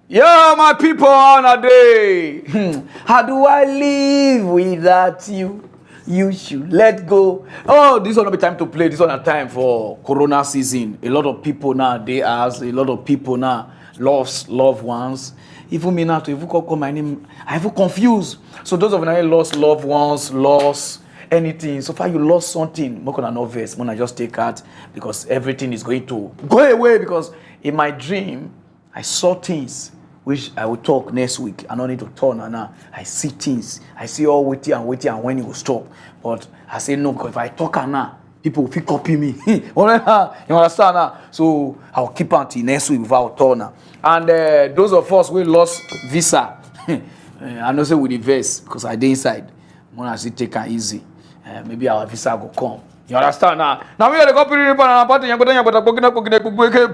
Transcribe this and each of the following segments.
Yeah, my people on a day. How do I live without you? You should let go. Oh, this one not be time to play. This one a time for Corona season. A lot of people now they ask. A lot of people now lost loved ones. Even me now, to even call my name, I feel confused. So those of you that lost loved ones, lost anything. So far you lost something. More than obvious. When I just take out because everything is going to go away. Because in my dream, I saw things which I will talk next week. I don't need to turn now. I see things. I see all waiting and when it will stop. But I say no, because if I talk now, people will copy me. You understand now? So I'll keep until next week without turn now. And those of us who lost visa, I know say with the verse because I did inside. When I say take it easy, maybe our visa will come. You understand now? Now we are the company party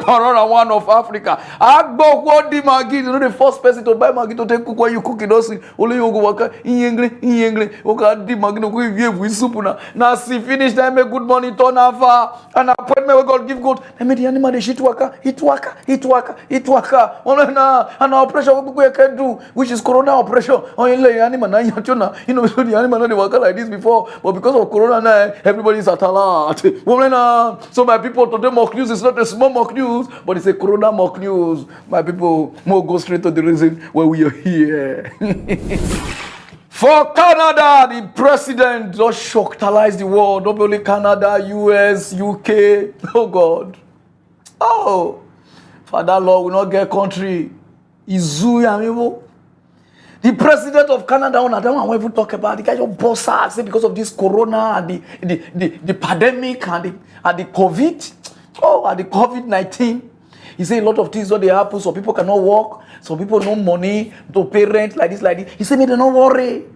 Pararan, one of Africa. I bought what the Maggi, you know, the first person to buy Maggi to take cook when you cook it. Only you go work in English. Okay, the Maggi no go give with soup now. Now see finish time make good money turn over and appointment we God give good. I made the animal the shit worker, it worker. Only now an operation we can do, which is corona operation. Only the animal now you know so the animal not work like this before, but because of corona now everybody is at so my people, today mock news is not a small mock news, but it's a corona mock news. My people, more go straight to the reason why we are here. For Canada, the president just shocked the world. Not only Canada, US, UK. Oh God. Oh, Father Lord will not get country. Izu Yamibo. The president of Canada, I don't want to talk about the guy just boss out because of this corona and the pandemic and the COVID. Oh, and the COVID-19. He said a lot of things that they happen, so people cannot work, some people no money to pay rent like this. He said, "Me, they don't worry."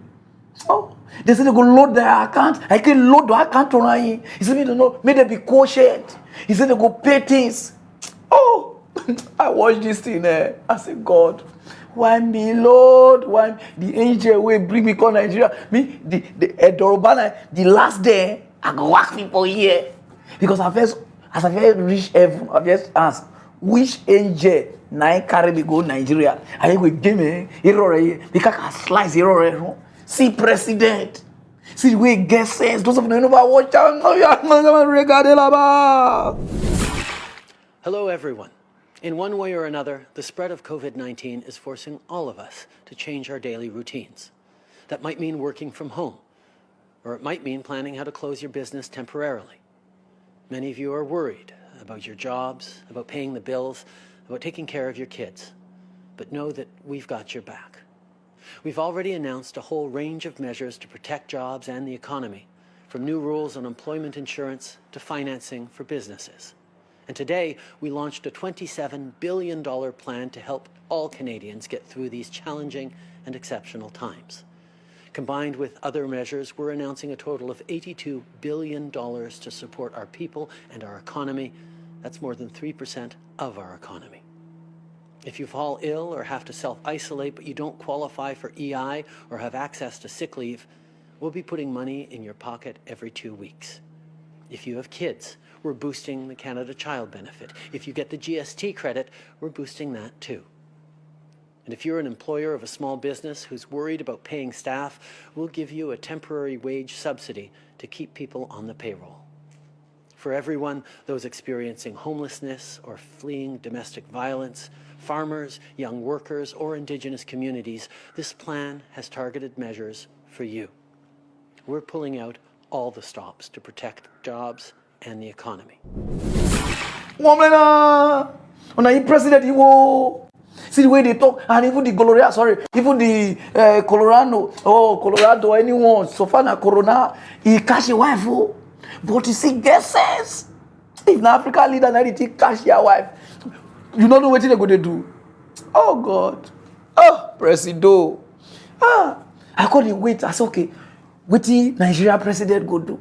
Oh, they said they go load their account. I can load the account on. He said, "Me, they know, may they be cautious." He said they go pay things. Oh, I watched this thing there. I said, God. Why me, Lord? Why the angel will bring me to Nigeria? Me, the Dorobana, the last day, I go ask people here. Because as I first reach heaven, I just ask, which angel now carry me go Nigeria? I go give me error because I slice error. See president. See the way he gets sense. Those of you know about watch out. Hello, everyone. In one way or another, the spread of COVID-19 is forcing all of us to change our daily routines. That might mean working from home, or it might mean planning how to close your business temporarily. Many of you are worried about your jobs, about paying the bills, about taking care of your kids. But know that we've got your back. We've already announced a whole range of measures to protect jobs and the economy, from new rules on employment insurance to financing for businesses. And today, we launched a $27 billion plan to help all Canadians get through these challenging and exceptional times. Combined with other measures, we're announcing a total of $82 billion to support our people and our economy. That's more than 3% of our economy. If you fall ill or have to self-isolate, but you don't qualify for EI or have access to sick leave, we'll be putting money in your pocket every 2 weeks. If you have kids, we're boosting the Canada Child Benefit. If you get the GST credit, we're boosting that too. And if you're an employer of a small business who's worried about paying staff, we'll give you a temporary wage subsidy to keep people on the payroll. For everyone, those experiencing homelessness or fleeing domestic violence, farmers, young workers, or Indigenous communities, this plan has targeted measures for you. We're pulling out all the stops to protect jobs and the economy. President, see the way they talk, and even the Colorado, anyone, so far na Corona, he catch a wife, but you see, get sense. If an African leader now they catch your wife, you don't know what they're going to do. Oh God, oh Presido, I couldn't wait. I said, okay, what the Nigeria president go do?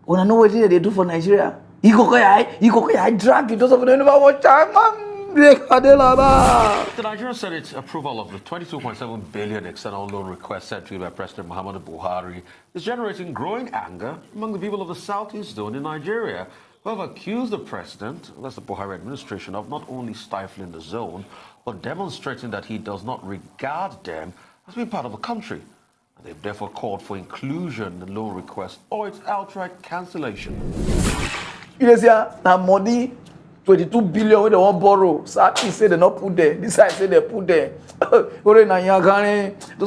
When I know what they do for Nigeria, he go drag it. Doesn't never watch time, man. The Nigerian Senate's approval of the 22.7 billion external loan request sent to it by President Muhammadu Buhari is generating growing anger among the people of the southeast zone in Nigeria, who have accused the president, that's the Buhari administration, of not only stifling the zone, but demonstrating that he does not regard them as being part of the country. And they've therefore called for inclusion in the loan request or its outright cancellation. You know, see, now money, 22 billion we they want borrow. Sati say they not put there. This side say they put there. Those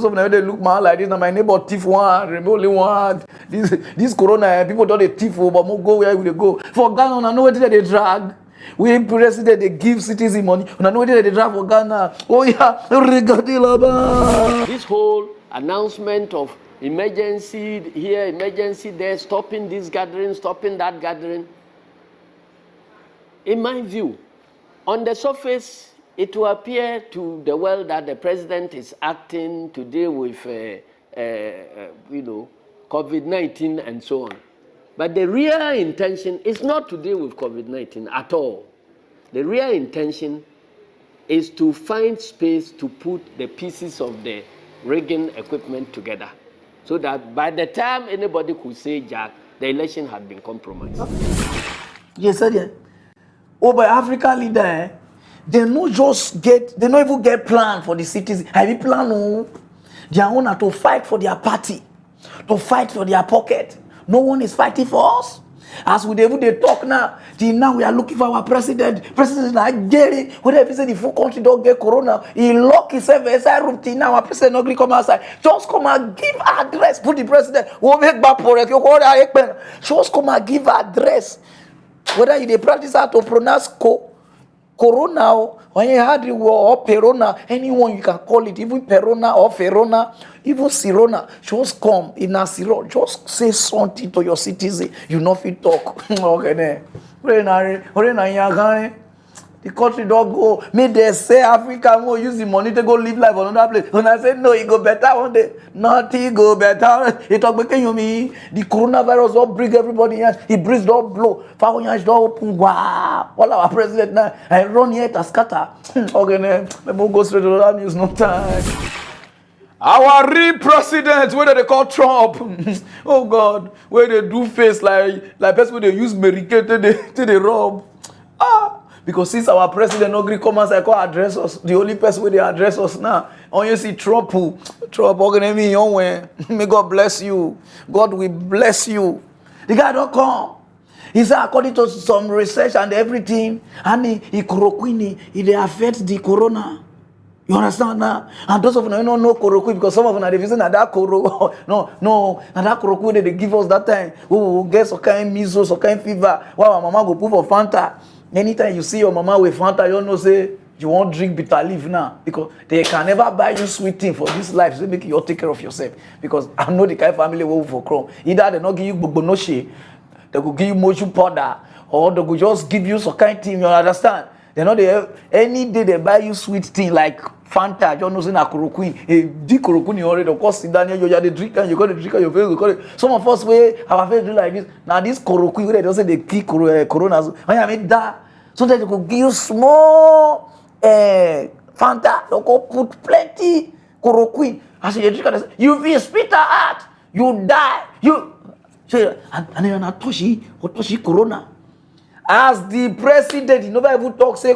of them they look man like this. Now my neighbor thief one, only one. This corona people don't they thief but more go where they go. For Ghana, I know where they drag. We president they give citizen money. I know where they drag for Ghana. Oh yeah, this whole announcement of emergency here, emergency there, stopping this gathering, stopping that gathering. In my view, on the surface, it will appear to the world that the president is acting to deal with, COVID-19 and so on. But the real intention is not to deal with COVID-19 at all. The real intention is to find space to put the pieces of the rigging equipment together, so that by the time anybody could say Jack, the election had been compromised. Yes, sir. Oh, by African leader, they not even get plan for the citizens. Have you plan? No, they are on to fight for their party, to fight for their pocket. No one is fighting for us. As we they talk now, till now we are looking for our president. President Nigeria, whether if say the full country don't get corona, he lock himself inside room till now our president not come outside. Just come and give address. Put the president. Just come and give address. Whether you practice how to pronounce corona or you had the word or perona, anyone you can call it, even perona or ferona, even sirona, just come in a siro, just say something to your citizen. You know if you talk. Okay, then. The country don't go. May they say Africa will use the money to go live life on another place. When I say no, it go better one day. Nothing go better. It talk about you me. The coronavirus don't bring everybody here. It breeze don't blow. Fire don't open. Wow. All our president now. I run here to scatter. Okay, then. Let me go straight to that news. No time. Our real president, whether they call Trump, oh God, where they do face like person where they use Medicaid till they rob. Because since our president no agree come and say, address us, the only person where they address us now, when you see Trump, may God bless you. God will bless you. The guy don't come. He said, according to some research and everything, and he they affect the corona. You understand now? And those of you don't know Koroku because some of them are visit that Koro. No, and that Koroku they give us that time. Oh, get some kind measles, some kind fever. Wow, mama go put for Fanta. Anytime you see your mama with Fanta, you know say you won't drink bitter leaf now because they can never buy you sweet thing for this life. So make you take care of yourself. Because I know the kind of family will for chrome. Either they not give you bobonoshi, they could give you moju powder, or they could just give you some kind thing. You understand? They know any day they buy you sweet thing like Fanta, you know, say na chloroquine. The chloroquine already, of course, sit down here, you are the drinker, you got the drinker, your face, some of us way our face do like this. Now this chloroquine, they don't say they kill corona. When I make that, so that they could give you small Fanta, they could put plenty chloroquine. As you drink, you feel spit out, you die, you. And then I touch corona. As the president, he never even talk say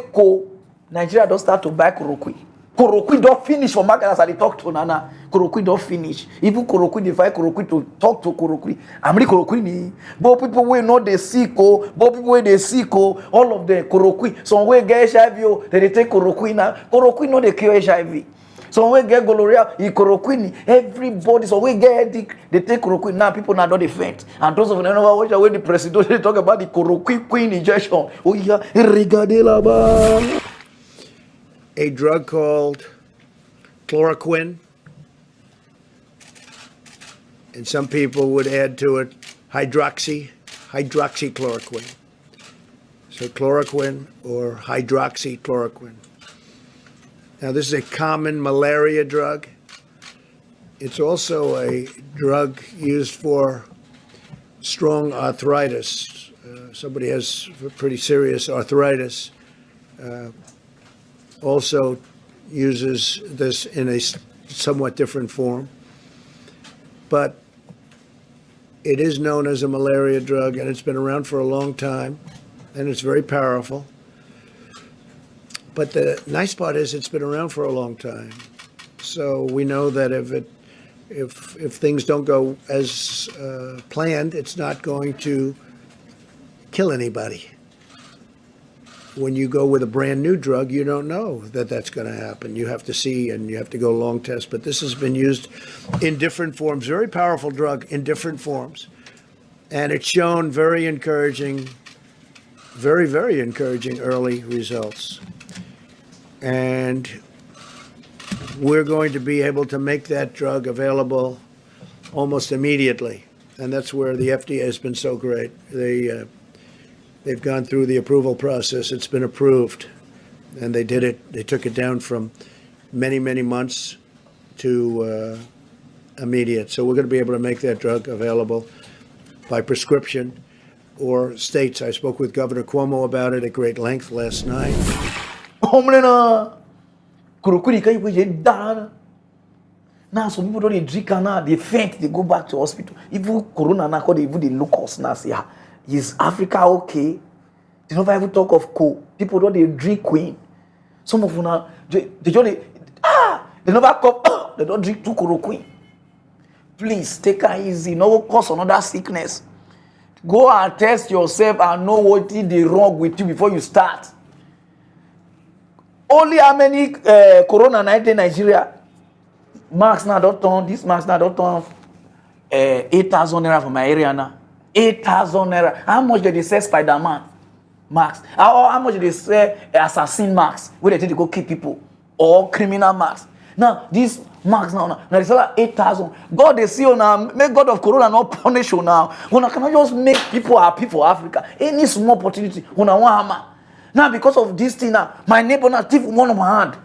Nigeria don't start to buy chloroquine. Chloroquine don't finish for market as I talk to Nana. Chloroquine don't finish. Even chloroquine, they find chloroquine to talk to chloroquine. I'm really chloroquine. But people will know they sick, but people will they sick, all of them chloroquine. Some will get HIV, they take chloroquine now. Chloroquine no they cure HIV. Some will get gonorrhea, chloroquine. Everybody, some will get headache, they take chloroquine. Now people now don't faint. And those of them never watch away the president, they talk about the chloroquine injection. Oh yeah, regardez là-bas. A drug called chloroquine, and some people would add to it hydroxychloroquine. So chloroquine or hydroxychloroquine. Now this is a common malaria drug. It's also a drug used for strong arthritis. Somebody has pretty serious arthritis. Also uses this in a somewhat different form. But It is known as a malaria drug, and it's been around for a long time, and it's very powerful. But the nice part is it's been around for a long time. So we know that if things don't go as planned, it's not going to kill anybody. When you go with a brand new drug, you don't know that that's going to happen. You have to see, and you have to go long test. But this has been used in different forms, very powerful drug in different forms. And it's shown very encouraging, very, very encouraging early results. And we're going to be able to make that drug available almost immediately. And that's where the FDA has been so great. They've gone through the approval process. It's been approved. And they did it. They took it down from many, many months to immediate. So we're going to be able to make that drug available by prescription or states. I spoke with Governor Cuomo about it at great length last night. Now some people don't drink now, they faint, they go back to hospital. Even corona now, even they look us now, say, is Africa okay? They never even talk of coke. People don't they drink queen. Some of them now, they never come, they don't drink two chloroquine. Please take it easy, no cause another sickness. Go and test yourself and know what is wrong with you before you start. Only how many corona-19 Nigeria? Marks now don't turn, this marks now don't turn 8,000 naira for my area now. 8,000 naira. How much did they sell Spider-Man marks? How much did they sell assassin marks? Where they take to go kill people? Or criminal marks? Now, these marks now they sell 8,000. God they see you now, make God of corona not punish you now. Una cannot just make people happy for Africa. Any small opportunity, una want hammer. Now, because of this thing now, my neighbor now thief one of my hand.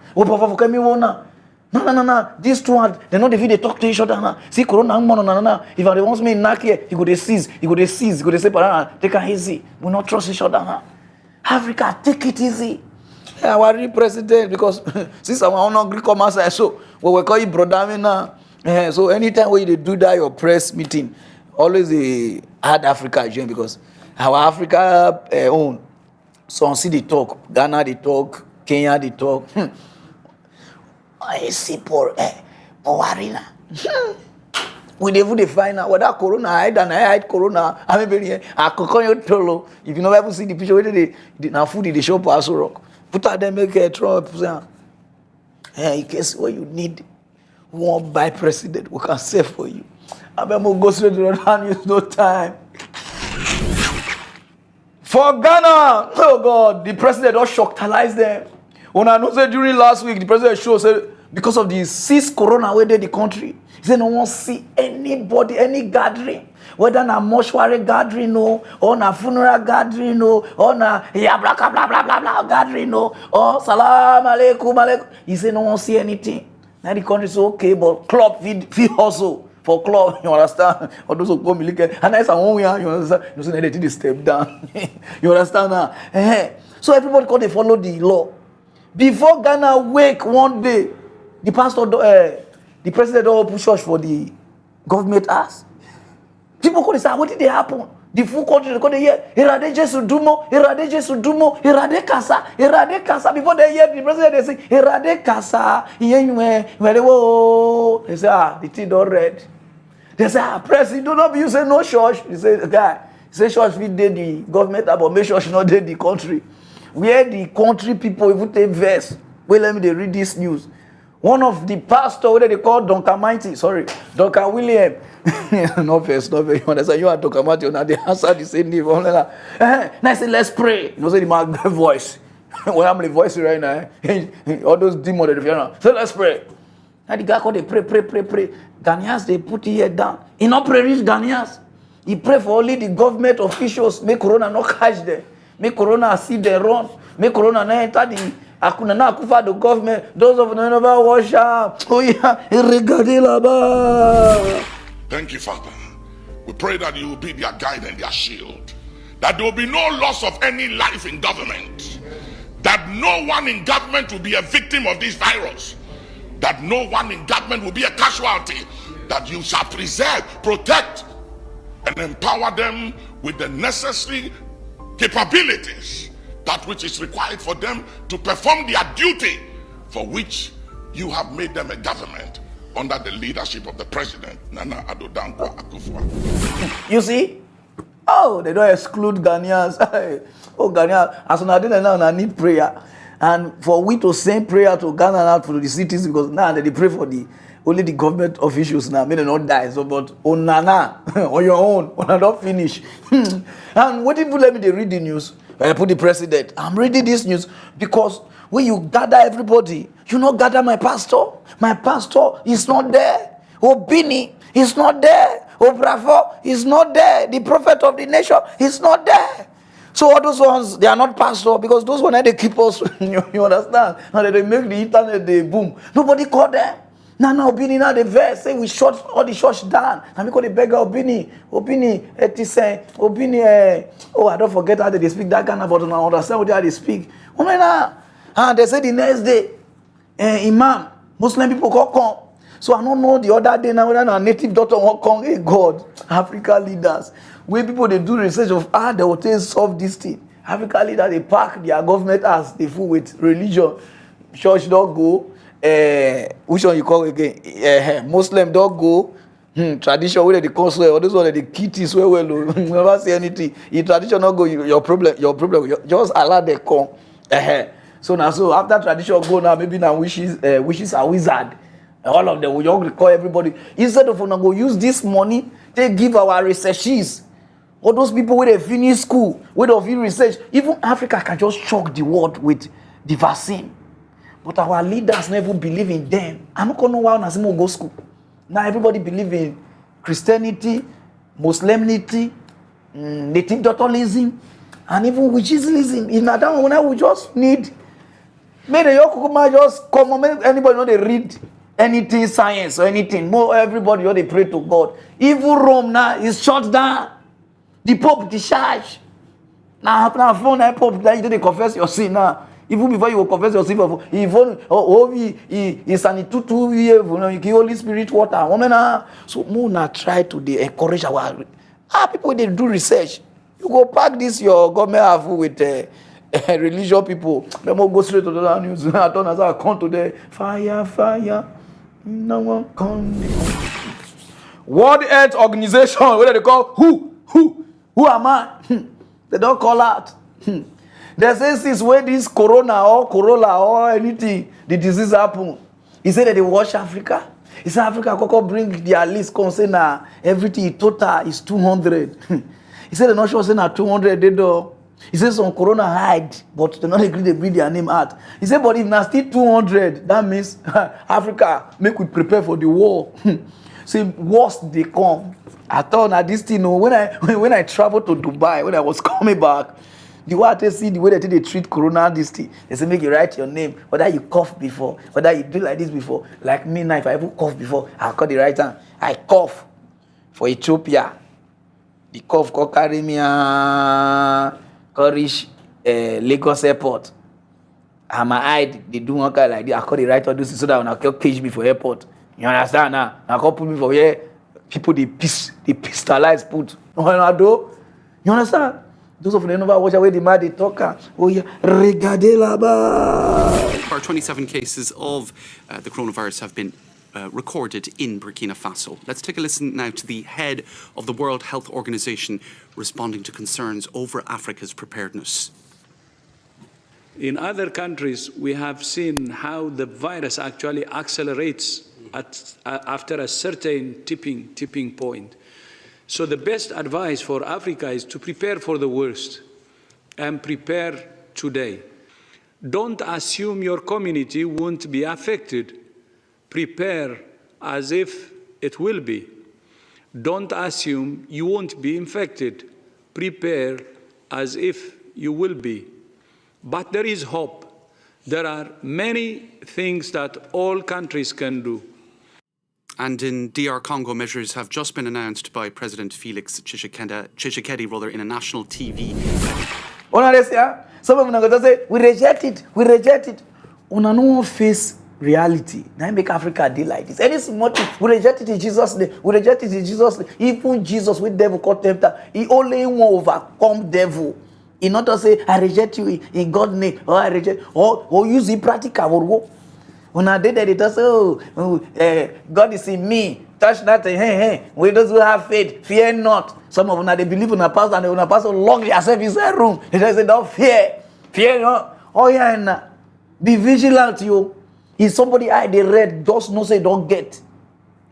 No. These two hands, they know the video, they talk to each other now. See, corona, no. If they want me knock here, he go to seize, he go to say, Pararan, take it easy. We not trust each other now. Africa, take it easy. Yeah, our real president, because since I'm on Greek commerce, so we call you brother now. So anytime when you do that, your press meeting, always they add Africa join because our Africa own. So see the talk, Ghana they talk, Kenya they talk. I see poor Warina. We never find out whether corona I hide corona. I mean, I could tell if you never ever see the picture where they now food in the shop also rock. Put out them make a trouble. In case what you need, won't buy president, we can save for you. I mean, we'll go straight to the hand, use no time. For Ghana, oh God, the president don't shocktalize them. When I know that during last week, the president said because of the 6 corona where they the country, he said no one see anybody, any gathering, whether na mortuary gathering or na funeral gathering or na blah blah blah blah blah gathering or salam alaikum. He said no one see anything. Now the country is okay, but club feed also. For club, you understand? Or those who go military, and that's one way, you understand? You say they did step down. You understand now? So everybody called they follow the law. Before Ghana wake one day, the pastor, the president don't open church for the government ask. People call they say, what did they happen? The full country they call they hear, Erade Jesu Dumo, Erade Kasa. Before they hear the president, they say, Erade Kasa, they say, the thing don't read. They say, president, don't know you say no church. He say, guy, say church we did the government, but make church not did the country. Where the country people even take verse. Wait, let me read this news. One of the pastor, what they call Duncan William. No verse. You understand? You are Duncan Mighty, now they answer the same name. Now I say, let's pray. You know, say the man voice. When I'm the voice right now, all those demons that they so let's pray. Now the guy called they pray. Ghanaians, they put it here down. He not pray reach Ghanaians. He pray for only the government officials, make Corona not catch them. Make Corona see them run. Make Corona not enter the Akuna na kufa the government. Those of them never wash up. Oh yeah, thank you, Father. We pray that you will be their guide and their shield. That there will be no loss of any life in government. That no one in government will be a victim of this virus. That no one in government will be a casualty. That you shall preserve, protect, and empower them with the necessary capabilities, that which is required for them to perform their duty, for which you have made them a government under the leadership of the president, Nana Addo Dankwa Akufo-Addo. You see? Oh, they don't exclude Ghanaians. Oh, Ghanaians, as soon as they now need prayer. And for we to send prayer to Ghana out for the cities, because now they pray for only the government officials now, may they not die. So, but on Nana, on your own, on don't finish. And what if you let me read the news? I put the president. I'm reading this news because when you gather everybody, you not gather my pastor. My pastor is not there. Obini is not there. Obrafo is not there. The prophet of the nation is not there. So all those ones, they are not pastor, because those ones, they keep us, you understand? And they make the internet, they boom. Nobody called them. Now Obini, now the verse say we shut all the church down. And we call the beggar Obini, oh, I don't forget how they speak that Ghana, but I understand what they speak. And they say the next day, Imam, Muslim people come. So I don't know the other day now whether a native doctor won't come. Hey God, Africa leaders, where people they do research of how they will solve this thing. Africa leaders, they pack their government as they fool with religion. Church don't go. Which one you call again? Muslim don't go. Tradition where they console, or this one they kitties well. Never say anything. In tradition not go, your problem. Just allow them come. So now, so after tradition go now, maybe now wishes are wizard. All of them, we all recall everybody. Instead of go use this money, they give our researchees. All those people where they finish school, where they finish research. Even Africa can just shock the world with the vaccine. But our leaders never believe in them. I'm not going to know why Nazimo go school. Now everybody believe in Christianity, Muslimity, native doctorism, and even witchism. In that one, we just need. May the Yokukuma just come. Make anybody know they read anything science or anything. More everybody know they pray to God. Even Rome now is shut down. The Pope discharged. Now phone that Pope that you don't confess your sin now. Even before you will confess your sin, he's an 2 years, you give Holy Spirit water. So Mona try to encourage our people. They do research. You go pack this your government with religious people. They will go straight to the news. I don't know how I come today. Fire. No one come. World Health Organization. What do they call? Who am I? They don't call out. They say since when this corona or anything, the disease happen. He said that they watch Africa. He said Africa could bring their list concern everything total is 200. He said they're not sure saying 200 they do. He said some corona hide, but they not agree they bring their name out. He said, but if now still 200, that means Africa make we prepare for the war. See, worst they come. I thought now this thing, when I traveled to Dubai, when I was coming back, the way they see the way they treat corona, this thing, they say make you write your name, whether you cough before, whether you do like this before. Like me now, if I ever cough before, I'll call the right hand. I cough for Ethiopia. The cough called carry me reach Lagos Airport. And my eye, they do one kind like this. I call the right hand so that when I can page me for airport. You understand now? I can put me for here. People they pistolize put. You understand? Those of them never watch away the man they talk. Oh yeah, regardez là-bas. Our 27 cases of the coronavirus have been recorded in Burkina Faso. Let's take a listen now to the head of the World Health Organization responding to concerns over Africa's preparedness. In other countries, we have seen how the virus actually accelerates after a certain tipping point. So the best advice for Africa is to prepare for the worst and prepare today. Don't assume your community won't be affected. Prepare as if it will be. Don't assume you won't be infected. Prepare as if you will be. But there is hope. There are many things that all countries can do. And in DR Congo, measures have just been announced by President Felix Tshisekedi in a national TV. Some of them are going to say, we reject it. Una no face reality. Now make Africa dey like this. Any small thing, we reject it in Jesus' name. We reject it in Jesus' name. Even Jesus, with devil called tempter, he only won't overcome devil. He not to say, I reject you in God's name, or I reject, or use it practical. When I did that, it does say, God is in me. Touch nothing. Hey. We those who have faith, fear not. Some of them, they believe in a pastor, and when a pastor lock yourself in their room, they say, don't fear. Fear not. Oh, yeah, and be vigilant, you. If somebody eye they read, just no say don't get.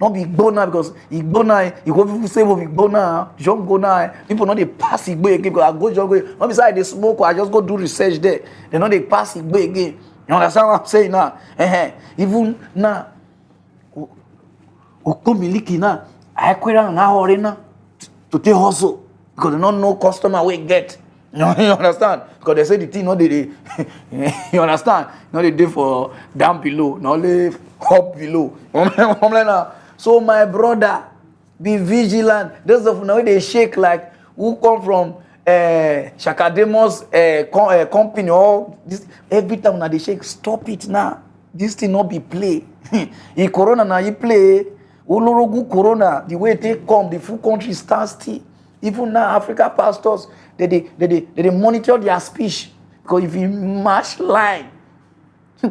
Not be bona because Igbona, you go people say what Igbona, John Gona, people not they pass Igbo again because I go John go. Not beside they smoke, I just go do research there. They not they pass Igbo again. You understand what I'm saying now? Even now, Okomiliki now, I quit on now to take hustle because they don't know customer we get. You understand? Because they say the thing not they you understand? Not they do for down below, not they up below. So my brother, be vigilant. Those of now they shake like who come from Shakademo's company or this every time now they shake. Stop it now. This thing not be play. In Corona now you play. Olorogu Corona, the way they come, the full country stands still. Even now, Africa pastors, they monitor their speech. Because if you match line,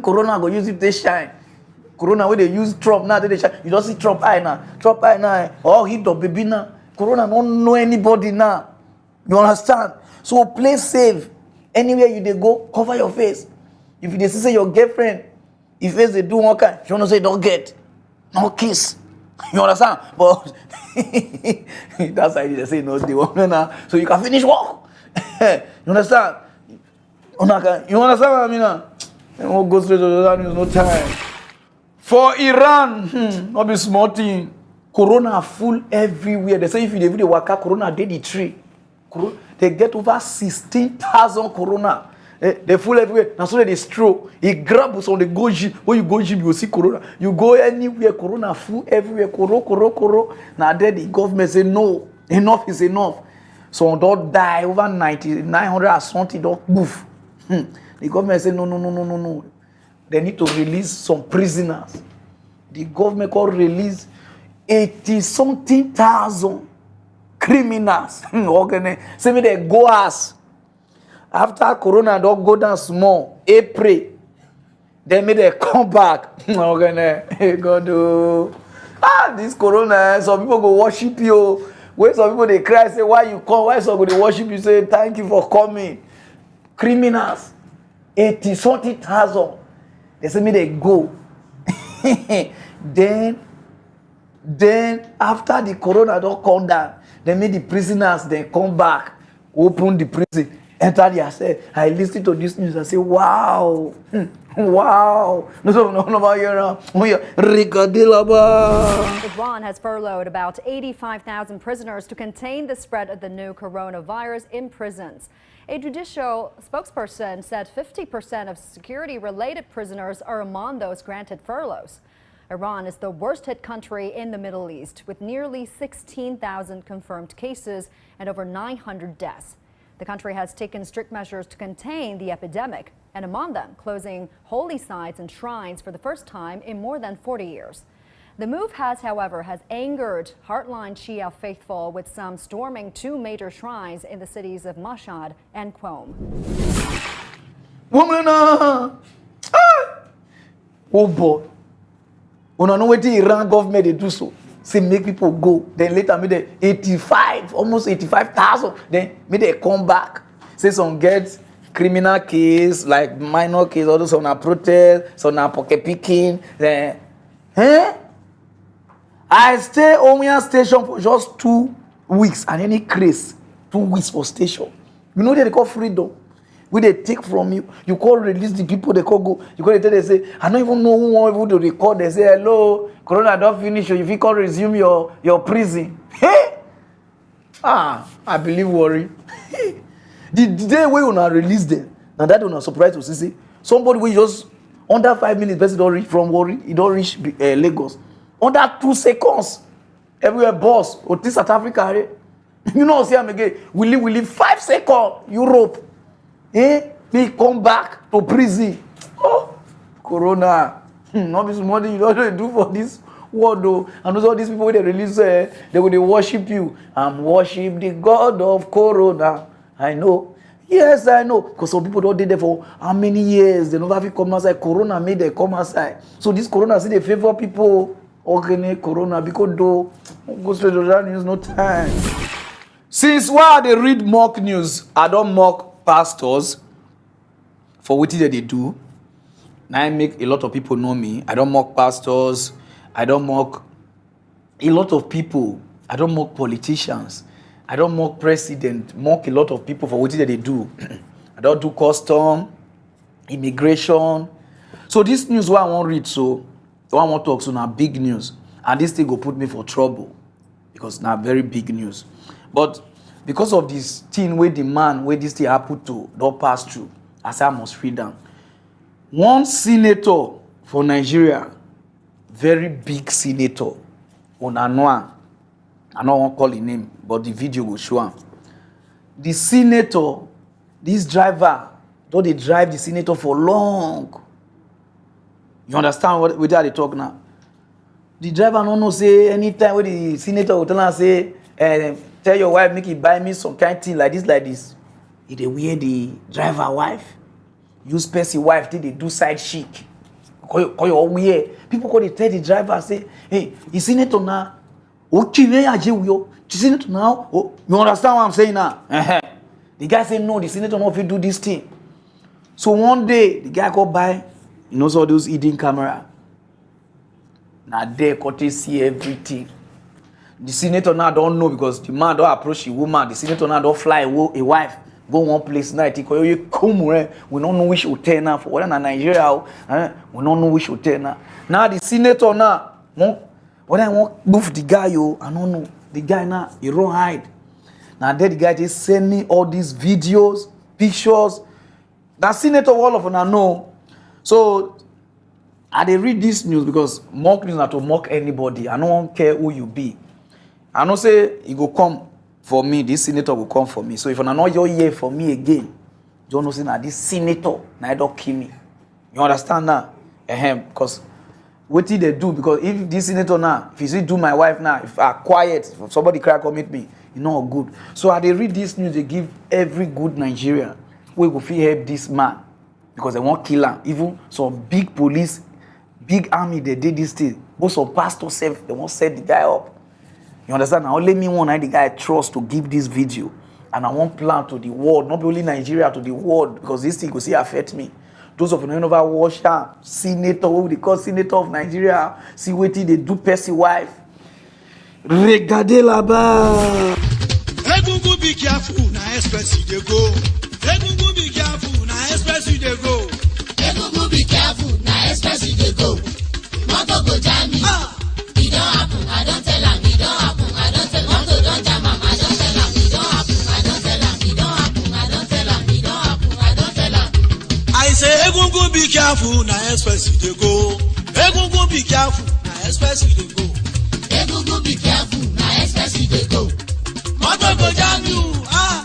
Corona go use it, they shine. Corona, where they use Trump now, they shine. You don't see Trump eye now. Trump eye now. Oh, he don't baby now. Corona don't know anybody now. You understand? So play safe. Anywhere you they go, cover your face. If they say your girlfriend, if they do one kind, you want to say don't get. No kiss. You understand? But that's why they say no, they won't now. So you can finish work. You understand? You understand what I mean? And we'll go straight to the other news, no time. For Iran, not be small thing. Corona full everywhere. They say if you work out, Corona did the tree. They get over 16,000 Corona. They full everywhere. Now so they stroke. He grab us on the go gym. When you go gym, you see Corona. You go anywhere, Corona full everywhere. Coro. Now then the government say no. Enough is enough. So don't die over 900 or something. Don't move. The government say no. They need to release some prisoners. The government could release 80-something thousand criminals. Say me they go ass. After Corona don't go down small, April, then may they come back. God do. This Corona, some people go worship you. When some people they cry, say, why you come? Why some people they worship you? Say, thank you for coming. Criminals, 80-something thousand. They say me they go. Then after the Corona don't come down, they make the prisoners then come back, open the prison. Enter there, say, I listen to this news and say, wow. Wow. Iran has furloughed about 85,000 prisoners to contain the spread of the new coronavirus in prisons. A judicial spokesperson said 50% of security-related prisoners are among those granted furloughs. Iran is the worst-hit country in the Middle East, with nearly 16,000 confirmed cases and over 900 deaths. The country has taken strict measures to contain the epidemic, and among them, closing holy sites and shrines for the first time in more than 40 years. The move has angered hardline Shia faithful, with some storming two major shrines in the cities of Mashhad and Qom. Oh boy. When I know what the Iran government they do so. Say make people go. Then later make them 85, almost 85,000. Then make they come back. Say some get criminal case, like minor case, all those on a protest, some on pocket picking. Then, I stay Omiya station for just 2 weeks and any craze. 2 weeks for station. You know they call freedom. We they take from you. You call release the people, they call go. You call they say, I don't even know who want to record. They say, hello, Corona don't finish. If you can resume your prison. Hey! I believe worry. The day we will not release them, now that will not surprise us. See, somebody will just under 5 minutes, person don't reach from worry, he don't reach Lagos. Under 2 seconds, everywhere boss, or this South Africa, you know, see him again. We live 5 seconds, Europe. They come back to prison. Oh, Corona. Not this money you don't do for this world though. And those all these people they release, they will they worship you. I'm worship the God of Corona. I know. Yes, I know. Because some people don't did there for how many years? They never have come outside. Corona made them come outside. So this Corona see they favor people. Okay, Corona because though go straight to that news, no time. Since why they read mock news, I don't mock pastors for what they do. Now I make a lot of people know me. I don't mock pastors. I don't mock a lot of people. I don't mock politicians. I don't mock president. Mock a lot of people for what they do. I don't do custom, immigration. So this news what I want to read, so what I want to talk so now big news. And this thing will put me for trouble. Because now very big news. But because of this thing where the man where this thing happened to don't pass through, I say I must read down. One senator for Nigeria, very big senator, Onanwa, I don't want to call his name, but the video will show him. The senator, this driver, though they drive the senator for long. You understand what they talk now? The driver don't know say anytime when the senator will tell him say, tell your wife make it buy me some kind of thing like this. They wear the driver wife. Use person wife till they do side chic. Call your weird. People call they tell the driver say, hey, you senator now. You senator now. Oh, you understand what I'm saying now? The guy say no, the senator not if you do this thing. So one day the guy go by, you know, all those hidden camera. Now there could see everything. The senator now don't know because the man don't approach the woman. The senator now don't fly a wife. Go one place night. We don't know which hotel now for whether in Nigeria. We don't know which hotel now. Now the senator now, when I want move the guy, I don't know. The guy now, he don't hide. Now there the guy just send me all these videos, pictures. That senator all of them I know. So I dey read this news because mock news not to mock anybody. I don't care who you be. I know say he go come for me. This senator will come for me. So if I not your here for me again, don't know say now this senator now don't kill me. You understand now? Because what did they do? Because if this senator now, if you see do my wife now, if I quiet, if somebody cry commit me, you know good. So I they read this news, they give every good Nigerian we go feel help this man because they won't kill him. Even some big police, big army, they did this thing. Both some pastors self, they won't set the guy up. You understand? Now only me one the guy I trust to give this video. And I want plan to the world, not only Nigeria, to the world, because this thing will see affect me. Those of you know never watch her, senator, what they call senator of Nigeria, see what they do Percy wife. Regardez là-bas. Egungun be careful, na express you dey go. Egungun be careful, na express you dey go. Egungun be careful, na express you dey go. Motor go jam me. It don't happen, I don't tell am. It don't happen, I don't tell am. Motor don't jam am, I don't tell am. It don't happen, I don't tell am. It don't happen, I don't tell am. It don't happen, I don't tell am. I say Egungun be careful, na express you dey go. Egungun be careful, na express you dey go. Egungun be careful, na express you dey go. Motor go jam you.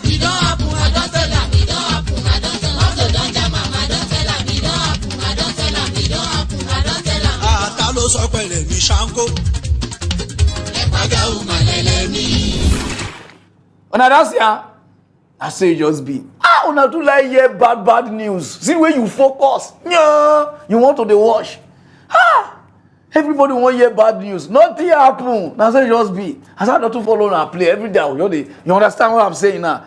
It don't happen, I don't tell am. It don't happen, I don't tell am. Motor don't jam am, I don't tell am. It don't happen, I don't tell am. It don't happen, I don't tell am. Ta ló sọ pé lèmi ṣáńkó. Ẹ̀pàgà ọmọ lẹ́lẹ́mí. Una that's ya. I say it just be. Una too like hear bad news. See where you focus. Yeah, you want to the watch. Everybody want hear bad news. Nothing happen. That's say it just be. I said not to follow and play every day. You understand what I'm saying now?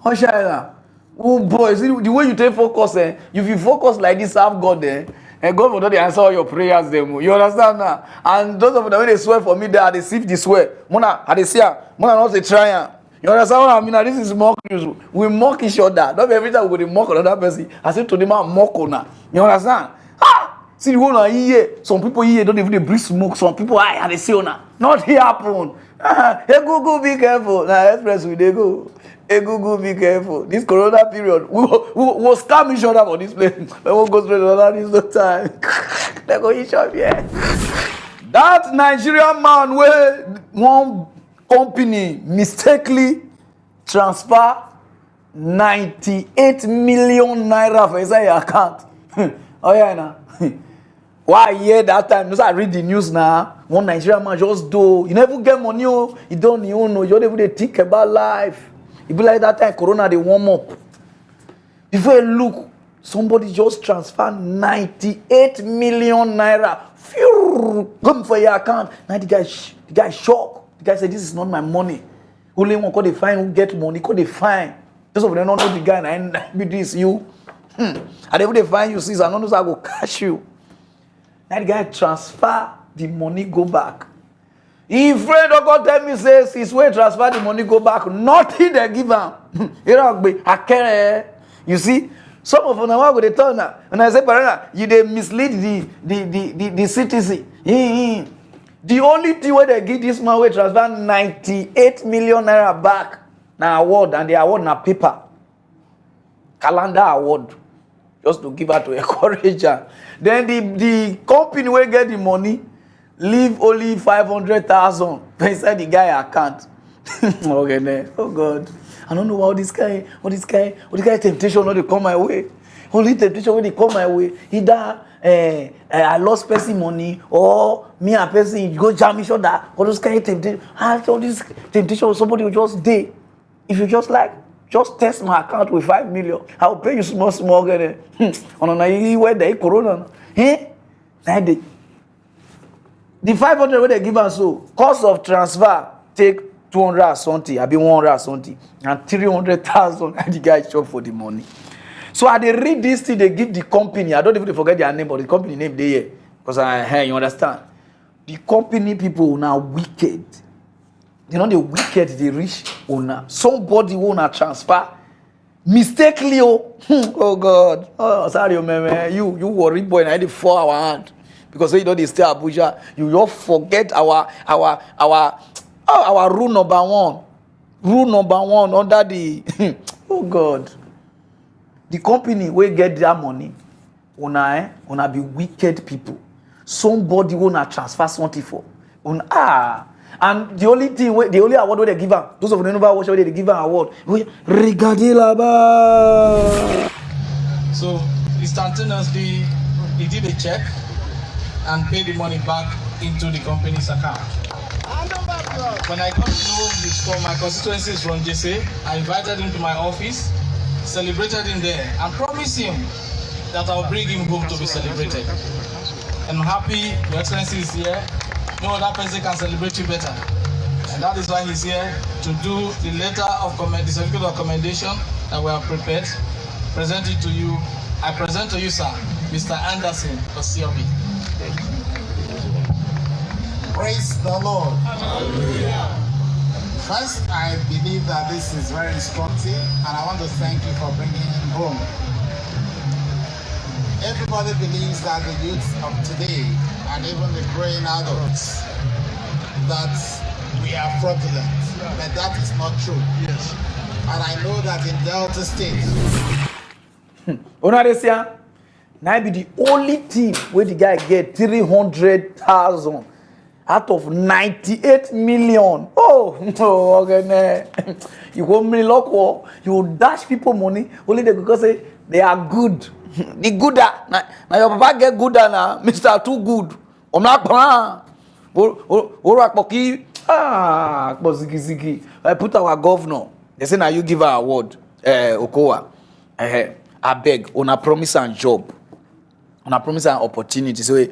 What shall I now? Oh boy, see the way you take focus, if you focus like this, have God there. And God will not answer all your prayers them. You understand now? And those of them when they swear for me, they sift the swear. Mona, I see Mona not a try. You understand what I mean? Now, this is mock news. We mock each other. Not every time we go to mock another person. I say to them, mock on. You understand? See the one I hear. Some people here don't even breathe smoke. Some people they say on. Not here happen. Hey Google, be careful. Now express we they go. Hey Google, be careful. This Corona period, we'll scam each other for this place. We won't go straight to another. This no time. They go each other. Yeah. That Nigerian man where one company mistakenly transfer 98 million naira for inside your account. Oh yeah, now. Why I hear that time? You know, I read the news now. One Nigerian man just do. You never get money, oh. You don't know. You don't even think about life. It be like that time Corona they warm up. Before you look, somebody just transferred 98 million naira. Phew, come for your account. Now the guy shocked. The guy said, "This is not my money. Only one could define who get money. Could define. Those of them don't know the guy. And be this you. And if they find you, see, I don't know how to go cash you. Now the guy transfer the money go back. If friend don't go tell me says his way transfer the money go back, nothing they give him. You know, you see, some of them now go they turn now. And I say, Pararan, you they mislead the citizen. The only thing where they give this man will transfer 98 million naira back now award, and the award na paper. Calendar award. Just to give her to encourage her. Then the company will get the money, leave only 500,000 inside the guy account. Okay, man. Oh God. I don't know how this guy temptation not to come my way. Only temptation when they come my way. Either I lost person money or me and person go jam each other. All those kind of temptation. All this temptation somebody will just day. If you just like, just test my account with 5 million. I will pay you small. On where they corona. The 500 where they give us so cost of transfer take 200 or something. I be 100 or something, and 300,000. And the guy shop for the money. So I they read this thing they give the company. I don't even forget their name, but the company name they here because you understand. The company people now wicked. You know the wicked, the rich owner. Somebody wanna transfer mistakenly. Oh God. Oh sorry, man. You worry boy. I had 4 hour hand because you know they stay Abuja. You just forget our rule number 1. Rule number 1 under the oh God. The company will get their money. Una be wicked people. Somebody wanna transfer something for. And the only award where they give her, those of them never watch where they give her award. Regardez là-bas. So instantaneously, he did a check and paid the money back into the company's account. When I got to know this from my constituencies from JC, I invited him to my office, celebrated him there, and promised him that I'll bring him home to be celebrated. And I'm happy Your Excellency is here. No other person can celebrate you better. And that is why he's here to do the letter of the certificate of commendation that we have prepared. Present it to you. I present to you, sir, Mr. Anderson Osiobi. Praise the Lord. Hallelujah. First, I believe that this is very instructive, and I want to thank you for bringing him home. Everybody believes that the youth of today, and even the growing adults, that we are fraudulent, but that is not true. Yes. And I know that in Delta State. Now be the only team where the guy get 300,000 out of 98 million. Oh, okay, you go me lock, you dash people money only because they are good. The gooder. Now your papa get gooder now, Mr. Too Good. I'm not I put our governor. They say now you give her award. Okowa. I beg on a promise and job. On a promise and opportunity. So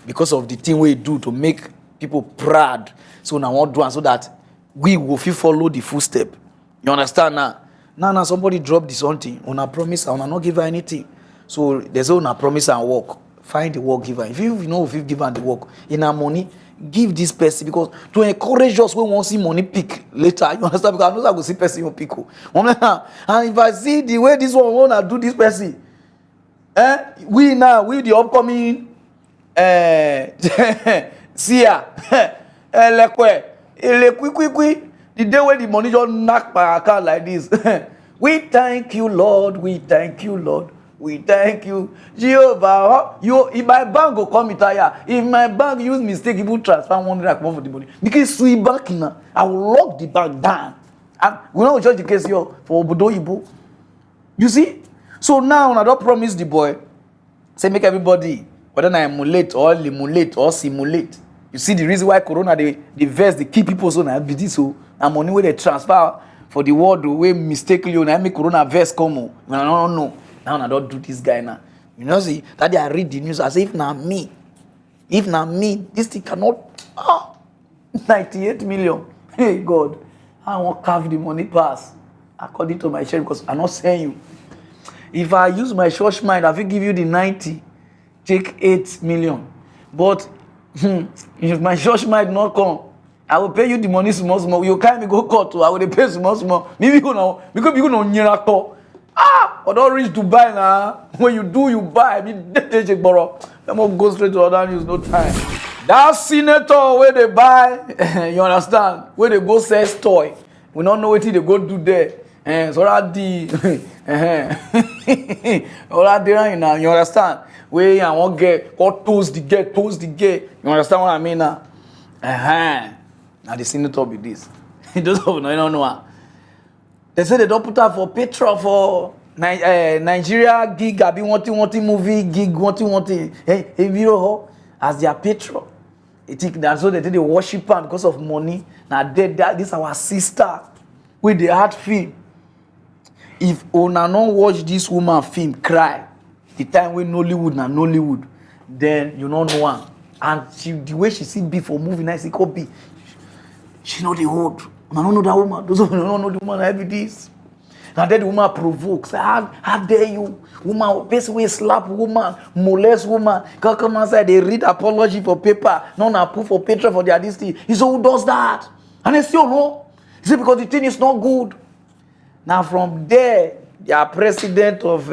because of the thing we do to make people proud. So now what do so that we will follow the footstep. You understand now? Now somebody drop this something. On a promise and not give her anything. So there's on a promise and work. Find the work giver. If you know if you've given the work in our money, give this person because to encourage us when we want to see money pick later. You understand? Because I know I will see person will pick. And if I see the way this one wanna do this person, we the upcoming Sia the day when the money just knock my account like this. We thank you, Lord. We thank you, Lord. We thank you, Jehovah. If my bank go come retire, if my bank use mistake, you will transfer 100 for the money. Because sweet bank now, I will lock the bank down. And we don't judge the case here for Obodo Ibo. You see? So now I don't promise the boy, say make everybody whether I emulate or limulate or simulate. You see the reason why Corona they verse the key people so now be this so and money where they transfer for the world the way mistakenly when I make Corona verse come on. When I don't know. Now I don't do this guy now. You know see that I read the news as if now me. If now me, this thing cannot 98 million. Hey God, I won't carve the money pass according to my share because I'm not saying you. If I use my short mind, I will give you the 90, take 8 million. But if my short mind not come, I will pay you the money small. You can't go court, I will pay small. Maybe you know, because you know, miracle. But don't reach to buy now. When you do, you buy. I mean, they take borrow. I'm gonna go straight to other news, no time. That senator where they buy, you understand? Where they go sell toy. We don't know what they go do there. So that the all that there now, you understand? Where I won't get or toast the gate. You understand what I mean now? Now the senator be this. Those of you don't know. They say they don't put up for petrol for Nigeria gig. I be wanting movie gig. Wanting. Hey, you as their petrol. They think that's so they take the worship am because of money. Now this our sister with the heart film. If una not watch this woman film cry, the time when Nollywood, then you don't know her. And the way she see before movie, nice it could be. She know the old. I don't know that woman. Those who don't know the woman, I be this. And then the woman provokes. How dare you? Woman, basically slap woman, molest woman. Come outside, they read apology for paper. None are proof for petrol for their this thing. He said, who does that? And they still know. He said, because the thing is not good. Now from there, the president of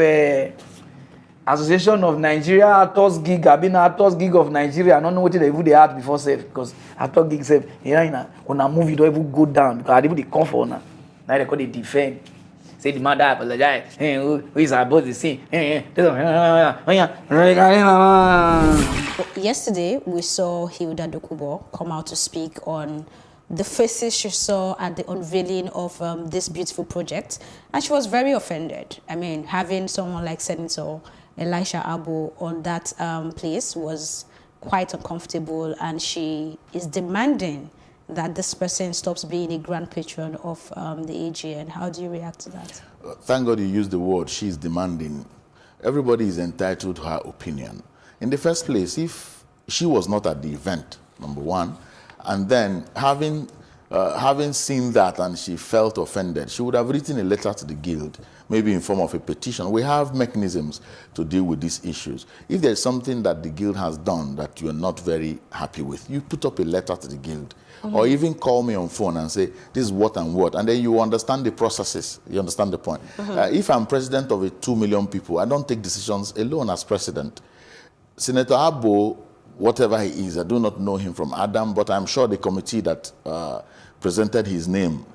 Association of Nigeria Actors Gig, I've been Actors Gig of Nigeria. I don't know what they had before safe because Actors Gig safe. When a movie don't even go down because they come for now. Now they call it defend. Say the mother apologize. Hey, who is about the scene? Yesterday, we saw Hilda Dokubo come out to speak on the faces she saw at the unveiling of this beautiful project, and she was very offended. I mean, having someone like Senator Elisha Abu on that place was quite uncomfortable, and she is demanding that this person stops being a grand patron of the AGN. How do you react to that? Thank God you used the word she's demanding. Everybody is entitled to her opinion. In the first place, if she was not at the event, number one, and then having seen that and she felt offended, she would have written a letter to the guild, maybe in form of a petition. We have mechanisms to deal with these issues. If there's something that the guild has done that you're not very happy with, you put up a letter to the guild. Or even call me on phone and say, this is what and what. And then you understand the processes. You understand the point. If I'm president of 2 million people, I don't take decisions alone as president. Senator Abo, whatever he is, I do not know him from Adam, but I'm sure the committee that presented his name,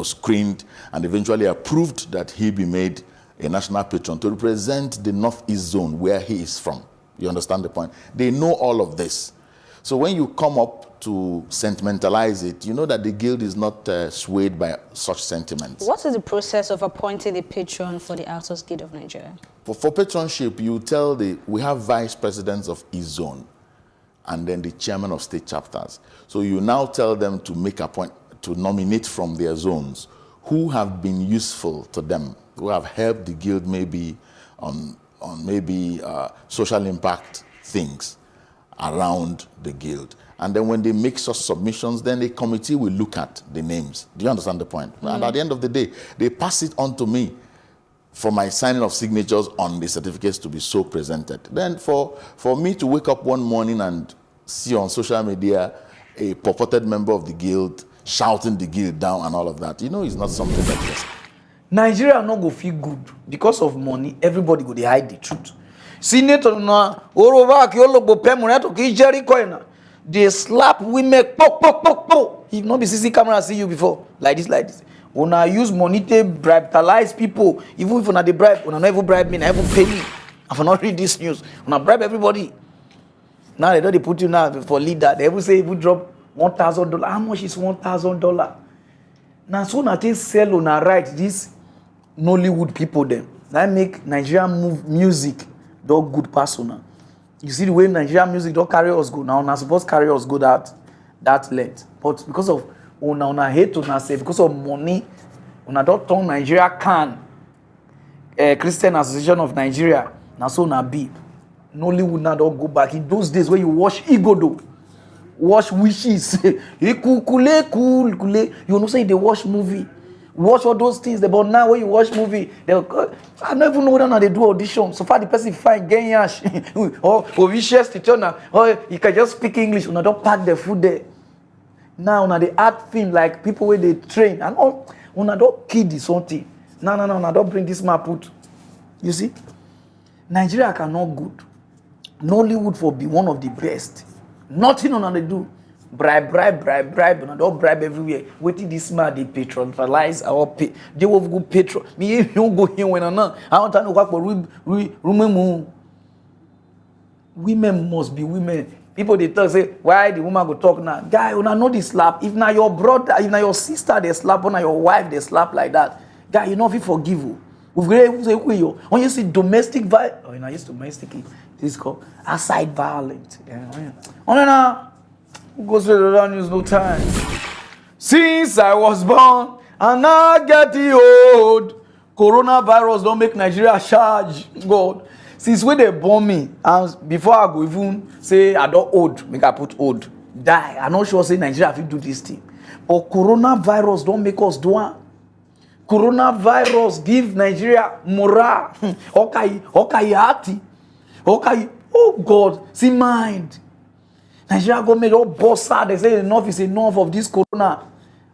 screened and eventually approved that he be made a national patron to represent the Northeast zone where he is from. You understand the point? They know all of this. So when you come up to sentimentalize it, you know that the guild is not swayed by such sentiments. What is the process of appointing a patron for the Actors Guild of Nigeria? For patronship, you tell we have vice presidents of each zone and then the chairman of state chapters. So you now tell them to to nominate from their zones who have been useful to them, who have helped the guild maybe on social impact things around the guild. And then when they make such submissions, then the committee will look at the names. Do you understand the point? And at the end of the day, they pass it on to me for my signing of signatures on the certificates to be so presented. Then for me to wake up one morning and see on social media a purported member of the guild shouting the guild down and all of that, it's not something that is. Nigeria not go feel good because of money. Everybody go they hide the truth. Senator na Orova ki ologbo pemureto ki Jericho na. They slap women, pok. If not be CC camera see you before, like this. When I use money to bribalize people, even if they bribe, when I never bribe me, I never pay me. If I not read this news, when I bribe everybody. Now they don't put you now for leader. They will say if you drop $1,000. How much is $1,000? Now so na they sell on a right this Nollywood people them. That make Nigerian music do good persona. You see the way Nigerian music don't carry us go. Now, not supposed to carry us go that length. But because of una hate to say because of money, una don't turn Nigeria Christian Association of Nigeria. Now so na be. Nollywood now don't go back. In those days where you watch Igodo, watch wishes, kule. You know say they watch movie. Watch all those things. But now when you watch movie, I don't even know whether they do audition. So far the person find Genyash or vicious teacher, or you can just speak English. Una don't pack the food there. Now una they add film like people where they train and all. Una don't kid this something. No, una don't bring this man put. You see, Nigeria cannot good. Nollywood for be one of the best. Nothing una they do. Bribe. And don't bribe everywhere. Waiting this man, they patronize our pay. They will go patron. Me, you go here when I want to know what for women. Women must be women. People they talk say, why the woman go talk now? Guy, you know the slap. If now your brother, if now your sister they slap, or now your wife they slap like that. Guy, you know if you forgive you. When you see domestic violence, oh, you know, it's domestic. This is called aside violence. No. Go straight to the news, no time. Since I was born and now getting old, coronavirus don't make Nigeria charge. God, since when they born me, and before I go even say I don't old, make I put old, die. I'm not sure say Nigeria will do this thing. But coronavirus don't make us do one. Coronavirus give Nigeria morale. Okay, oh God, see mind. Nigeria government all boss out. They say enough is enough of this corona.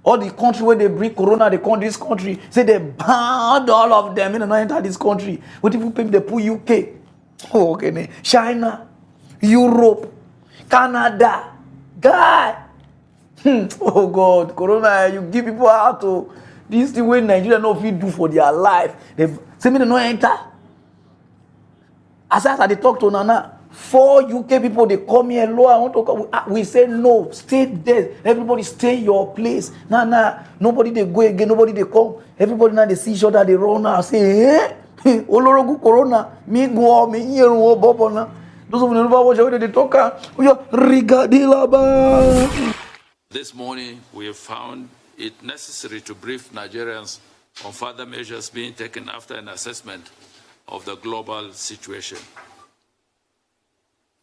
All the country where they bring corona, they come this country. Say they banned all of them. They don't enter this country. What if people they put UK? Oh, okay. China, Europe, Canada. Guy. Oh God, corona, you give people out to this the way Nigeria know if you do for their life. They say me they don't enter. As I talk to Nana. 4 UK people, they come here, Lord, I want to come. We say no, stay there. Everybody stay your place. Nah. Nobody they go again, nobody they come. Everybody now they see each other, they run out. Say, Olorogu Corona, me go, me here, Bobona. Those of you never watch how they talk. This morning, we have found it necessary to brief Nigerians on further measures being taken after an assessment of the global situation.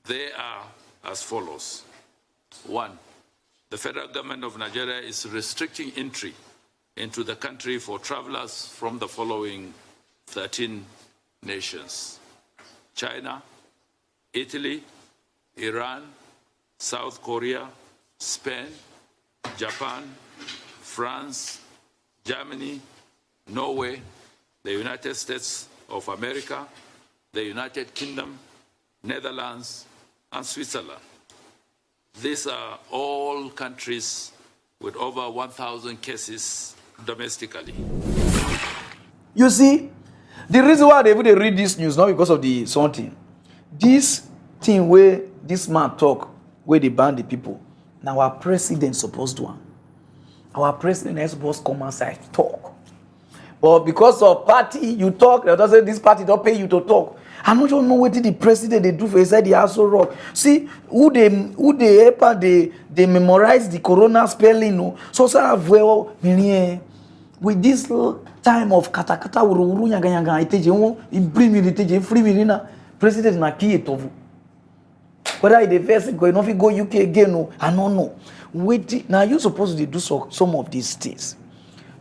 They are as follows. 1, the federal government of Nigeria is restricting entry into the country for travelers from the following 13 nations: China, Italy, Iran, South Korea, Spain, Japan, France, Germany, Norway, the United States of America, the United Kingdom, Netherlands, and Switzerland. These are all countries with over 1,000 cases domestically. You see, the reason why they read this news, not because of the something. This thing where this man talk, where they ban the people. Now our president supposed to one. Our president is supposed to come outside talk. But because of party, you talk, they don't say this party don't pay you to talk. I don't know what the president they do for inside the also rock. See who they memorize the corona spelling. No, so well with this time of katakata uru nyanga iteje bring me iteje free me na president na key tovu. Whether the first go no fit go UK again no, I don't know. Wait, now you supposed to do some of these things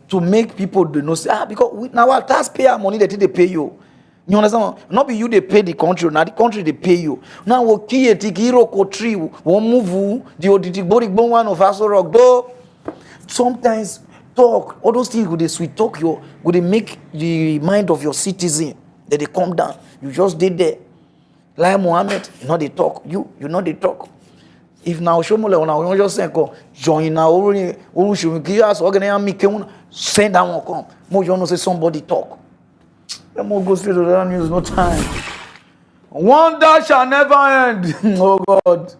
to make people do know say because now our taxpayer money that they pay you. You understand? Not be you they pay the country, now the country they pay you. Now we key hero country won't move the body one of us rock though. Sometimes talk all those things with the sweet talk would they make the mind of your citizen that they come down. You just did there. Like Mohammed, you know they talk. You know they talk. If now show me like just say join now send that one come. More you know say somebody talk. Let me go straight to the news, no time. Wonder shall never end. Oh God.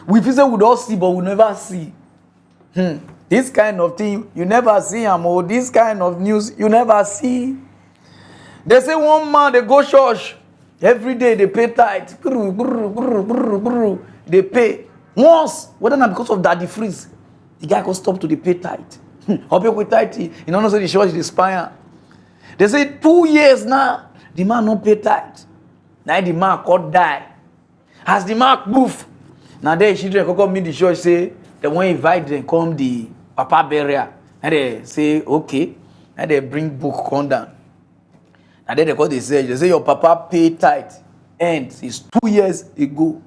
We feel say we don't see, but we never see. This kind of thing, you never see, or this kind of news, you never see. They say one man, they go church. Every day they pay tithe. They pay. Once, whether not because of daddy freeze, the guy got stop to the pay tithe. Hope with tithe, you know, so the church is spire. They say 2 years now, the man no pay tithe. Now the man could die. As the man move, now they children come meet the church say they want invite them come the papa burial. And they say okay, and they bring book come down. And then they say your papa pay tithe. And it's 2 years ago.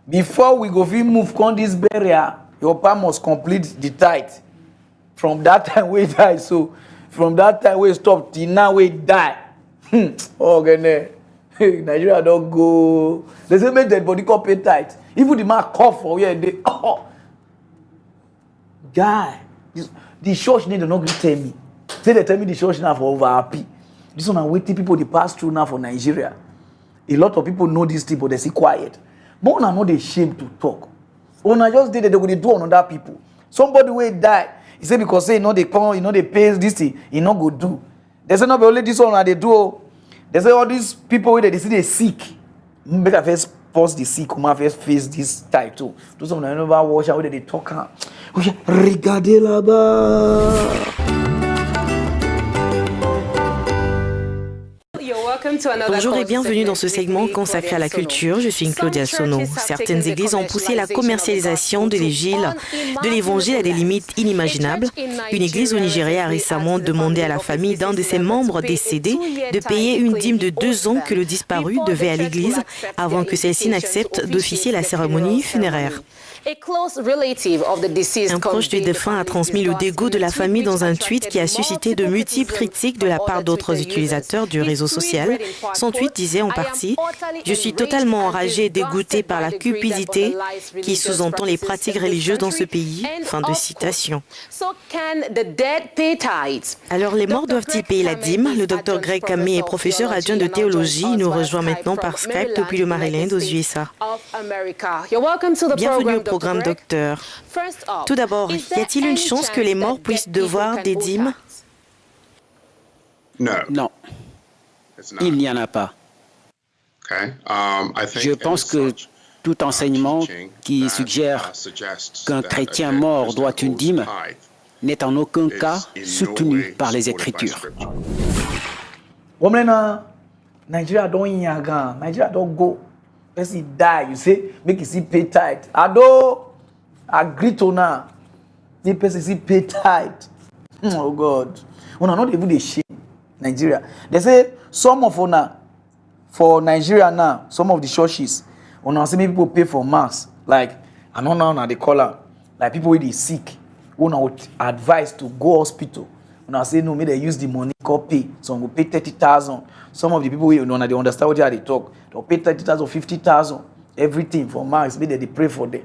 Before we go fit move come this burial, your papa must complete the tithe. From that time we die, so from that time we stop till now we die. Oh, okay, Nigeria don't go. They say make dead body come pay tithe. Even the man cough for where they guy, the church need to not tell me. Say they tell me the church now for over happy. This one are waiting people they pass through now for Nigeria. A lot of people know this thing, but they see quiet. But one are not ashamed to talk. When I just did it, they will do on other people. Somebody will die. He say because say they come, they pay this thing, he not go do. They say not be only this one they do. They say all these people they see they sick. Make a first pause the sick, come first face this type too. Do some never watch how they talk. Regardez là-bas. Bonjour et bienvenue dans ce segment consacré à la culture. Je suis Claudia Sono. Certaines églises ont poussé la commercialisation de l'évangile à des limites inimaginables. Une église au Nigeria a récemment demandé à la famille d'un de ses membres décédés de payer une dîme de 2 ans que le disparu devait à l'église avant que celle-ci n'accepte d'officier la cérémonie funéraire. Un proche du défunt a transmis le dégoût de la famille dans un tweet qui a suscité de multiples critiques de la part d'autres utilisateurs du réseau social. Son tweet disait en partie « Je suis totalement enragé et dégoûté par la cupidité qui sous-entend les pratiques religieuses dans ce pays. » Fin de citation. Alors les morts doivent-ils payer la dîme? Le docteur Greg Camille est professeur adjoint de théologie. Il nous rejoint maintenant par Skype depuis le Maryland aux USA. Bienvenue au programme docteur. Tout d'abord, y a-t-il une chance que les morts puissent devoir des dîmes? Non. Il n'y en a pas. Je pense que tout enseignement qui suggère qu'un chrétien mort doit une dîme n'est en aucun cas soutenu par les Écritures. Nigeria don't go. Person die, you say, make you see pay tithe. I don't agree to now. The person see pay tithe. Oh God. Una not even the shame. Nigeria. They say some of una for Nigeria now, some of the churches, una see people pay for mass. Like I don't know now they call them. Like people with the sick, una would advise to go hospital. Una say no, may they use the money, go pay. Some will pay 30,000. Some of the people they understand what they talk. They'll pay 30,000, 50,000, everything for mass. Maybe they pray for them.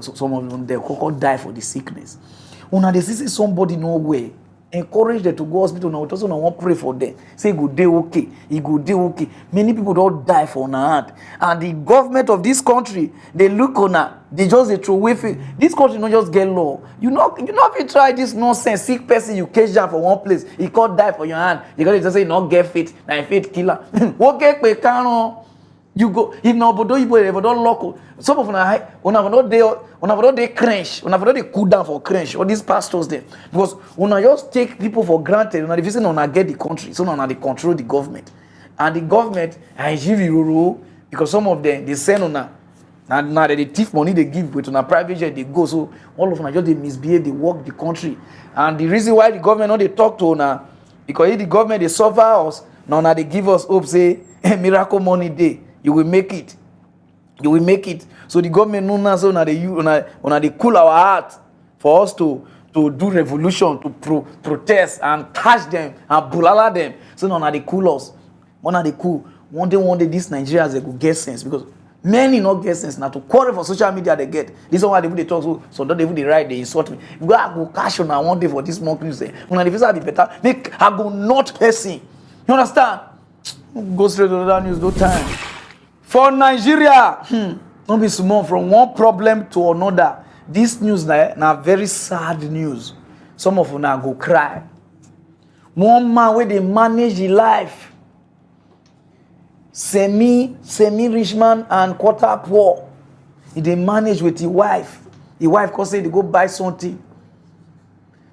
Some of them they could die for the sickness. Una they see somebody nowhere. Encourage them to go hospital now. Also, I want pray for them. Say good day okay. He good day okay. Many people don't die for una hand. And the government of this country, they look on her. They just they throw away. This country not just get law. You know if you try this nonsense, sick person you catch down for one place, he can't die for your hand. You gotta just say not get fit. Now faith killer. Okay, we can. You go if now but you ever don't lock. Some of una not they crash. Una not they cool down for crash. All these pastors there because una just take people for granted. Una the reason una get the country, so una they control the government, and the government I give you because some of them they send una now they thief money they give with on a private jet they go, so all of them just they misbehave, they work the country, and the reason why the government not they talk to una because if the government they suffer us now they give us hope say miracle money day. You will make it. You will make it. So the government know now, so now they cool our heart for us to do revolution, to protest and catch them and bulala them. So now they cool us. One they cool. One day these Nigerians they go get sense because many not get sense now to quarrel for social media they get. This is why they talk so don't even they write they insult me. I go cash on one day for this month news. When the visa be better, make I go not person. You understand? Go straight to the news, no time. For Nigeria, don't be small from one problem to another. This news now very sad news. Some of una go cry. 1 man where they manage his life. semi-rich man and quarter poor. He dey manage with his wife. The wife come say they go buy something.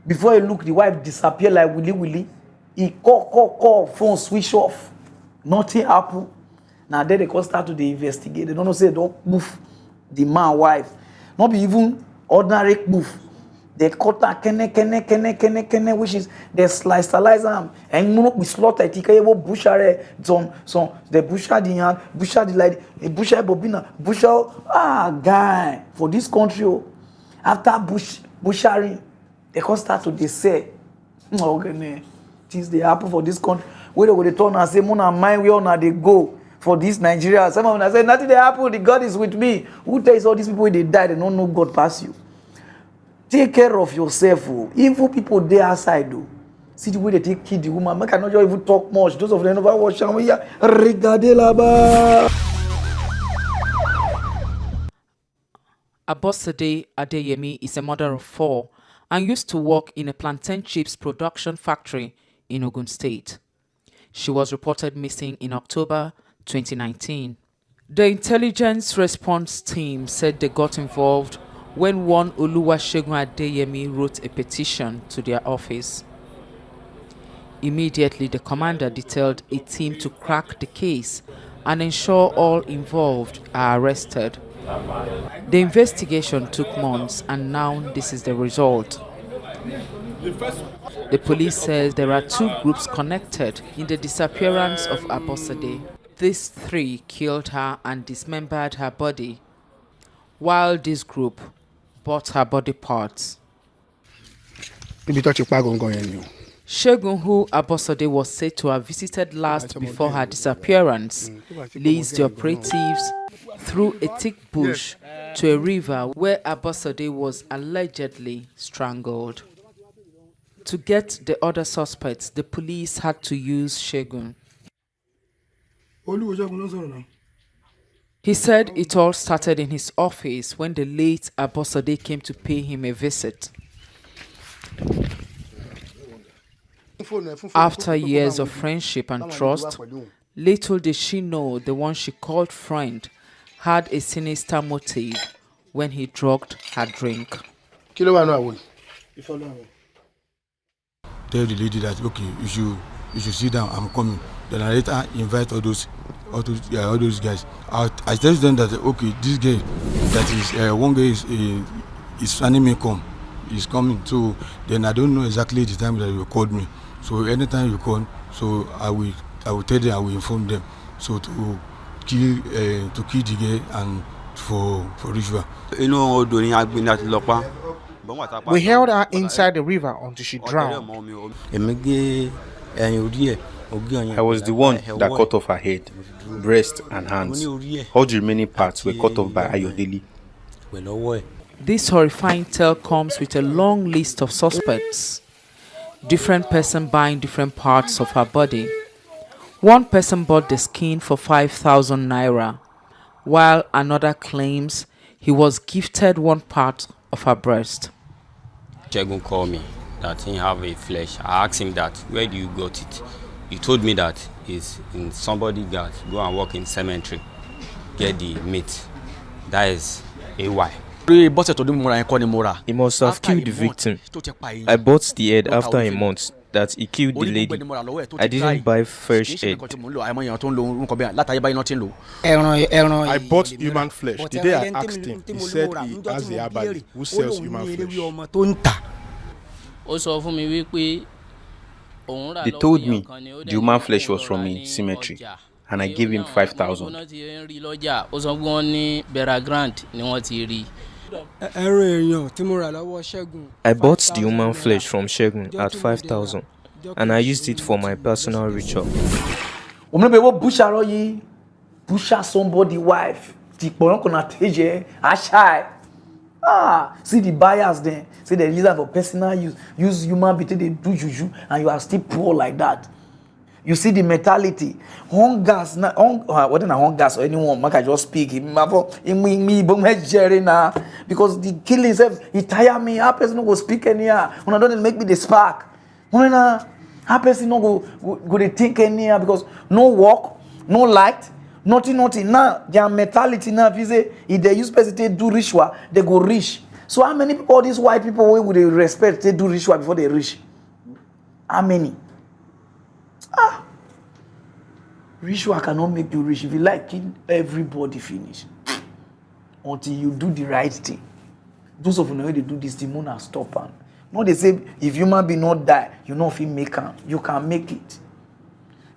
Before he look, the wife disappear like willy. He call, phone switch off. Nothing happen. Now then they come start to investigate. They don't know say they don't move the man wife. Not be even ordinary move. They cut her kene, which is they slice am. And you know we slaughter it. They butcher some they butcher the hand, butcher the light, butcher bobina, butcher guy for this country. After butchering, they can start to say, things they happen for this country. Where they go turn and say, "Mona mind where una they go for this Nigeria." Some of them say, "Nothing they happen. The God is with me." Who tells all these people when they die? They don't know God pass you. Take care of yourself. Evil people there outside though. See the way they take kill the woman. Man cannot just even talk much. Those of them never watch and we are regardez là-bas. Abosede Adeyemi is a mother of 4 and used to work in a plantain chips production factory in Ogun State. She was reported missing in October 2019. The intelligence response team said they got involved when one Oluwasegun Adeyemi wrote a petition to their office. Immediately, the commander detailed a team to crack the case and ensure all involved are arrested. The investigation took months and now this is the result. The police says there are 2 groups connected in the disappearance of Abosede. These 3 killed her and dismembered her body, while this group bought her body parts. Shegun, who Abosede was said to have visited last before her disappearance, leads the operatives through a thick bush to a river where Abosede was allegedly strangled. To get the other suspects, the police had to use Shegun. He said it all started in his office when the late Abosede came to pay him a visit. After years of friendship and trust, little did she know the one she called friend had a sinister motive when he drugged her drink. Tell the lady that okay, you should sit down. I'm coming. Then I later invite all those guys. I tell them that okay, this guy that is one guy is planning me come. He's coming. So then I don't know exactly the time that you called me. So anytime you call, so I will tell them, I will inform them. So to kill the guy and for ritual. We held her inside the river until she drowned. I was the one that cut off her head, breast and hands. All the remaining parts were cut off by Ayodele. This horrifying tale comes with a long list of suspects. Different person buying different parts of her body. One person bought the skin for 5,000 naira, while another claims he was gifted one part of her breast. Shegun called me that he have a flesh. I asked him that, where do you got it? He told me that it's in somebody got go and work in cemetery, get the meat. That is AY. He must have killed the victim. I bought the head after a month that he killed the lady. I didn't buy fresh head. I bought human flesh. The day I asked him, he said he has a abali who sells human flesh. They told me the human flesh was from a cemetery, and I gave him 5,000. I bought the human flesh from Shegun at 5,000, and I used it for my personal ritual. Butcher somebody wife. See the buyers there. See the reason for personal use. Use human being, they do juju, and you are still poor like that. You see the mentality. Hungers, whether na hungers or anyone, man can just speak. Because the killing itself, it tire me. How person no go speak anyhow? When I don't make me the spark. When how person no go they think anyhow because no work, no light, nothing. Now, their mentality now, if they use person to do ritual, they go rich. So how many people, all these white people, would they respect to do ritual before they rich? How many? Ritual cannot make you rich. If you like, kill everybody finish. Until you do the right thing. Those of you know they do this thing, you not stop am. No, they say if human being not die, you know if you make am, you can make it.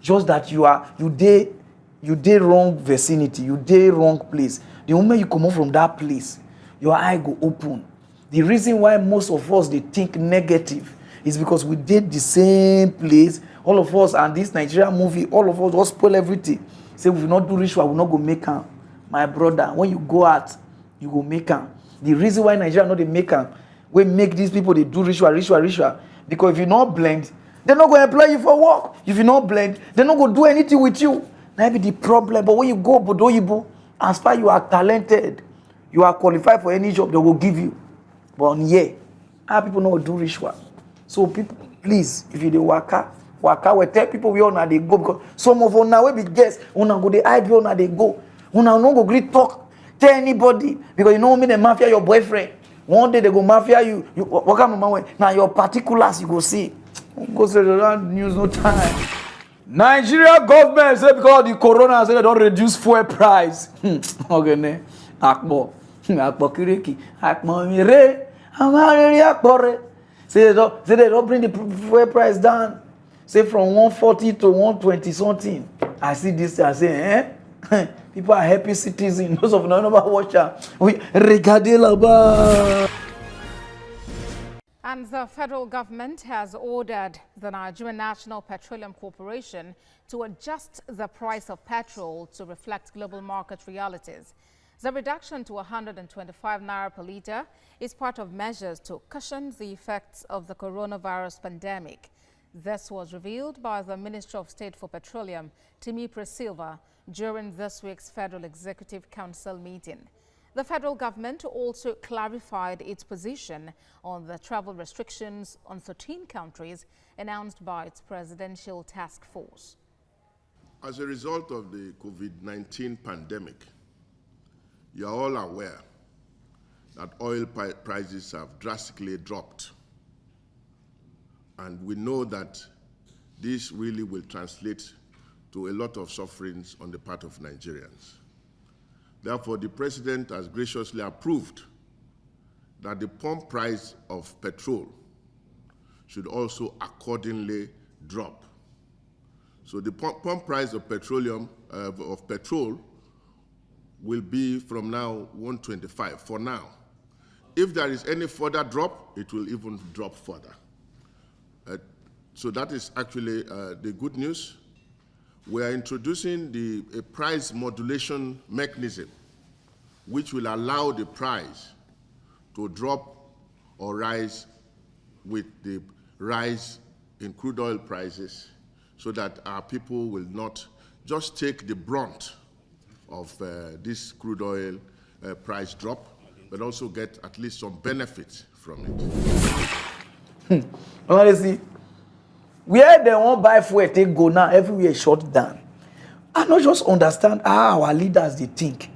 Just that you dey wrong vicinity, you dey wrong place. The moment you come out from that place, your eye go open. The reason why most of us they think negative is because we did the same place. All of us and this Nigerian movie, all of us just spoil everything. Say we will not do ritual, we will not go make am. My brother, when you go out, you go make am. The reason why Nigeria not they make am, we make these people they do ritual. Because if you not blend, they're not going to employ you for work. If you not blend, they're not going to do anything with you. That be the problem. But when you go Bodoyibo, as far you are talented, you are qualified for any job, they will give you. But how people not do ritual. So people, please, if you do waka, we tell people we all now they go because some of us now we be guests, we now go they hide we all now they go. We now no go greet talk, tell anybody because you know me the mafia your boyfriend. One day they go mafia you what kind of man way? Now your particulars you go see. Go say the news no time. Nigeria government say because the corona say they don't reduce fuel price. Okay, ne. Akbo kiriki. Akbo mire. Amari akbore. Say they don't bring the fuel price down. Say from 140 to 120 something. I see this, I say, people are happy citizens. Those of none about watcher. We regardez là-bas. And the federal government has ordered the Nigerian National Petroleum Corporation to adjust the price of petrol to reflect global market realities. The reduction to 125 naira per litre is part of measures to cushion the effects of the coronavirus pandemic. This was revealed by the Minister of State for Petroleum, Timi Silva, during this week's Federal Executive Council meeting. The federal government also clarified its position on the travel restrictions on 13 countries announced by its presidential task force. As a result of the COVID-19 pandemic, you are all aware that oil prices have drastically dropped. And we know that this really will translate to a lot of sufferings on the part of Nigerians. Therefore, the President has graciously approved that the pump price of petrol should also accordingly drop. So the pump price of petrol will be from now 125 for now. If there is any further drop, it will even drop further. So that is actually the good news. We are introducing a price modulation mechanism, which will allow the price to drop or rise with the rise in crude oil prices, so that our people will not just take the brunt of this crude oil price drop, but also get at least some benefit from it. Honestly, where they won't buy fuel, they go now, everywhere shut down. I don't just understand how our leaders they think.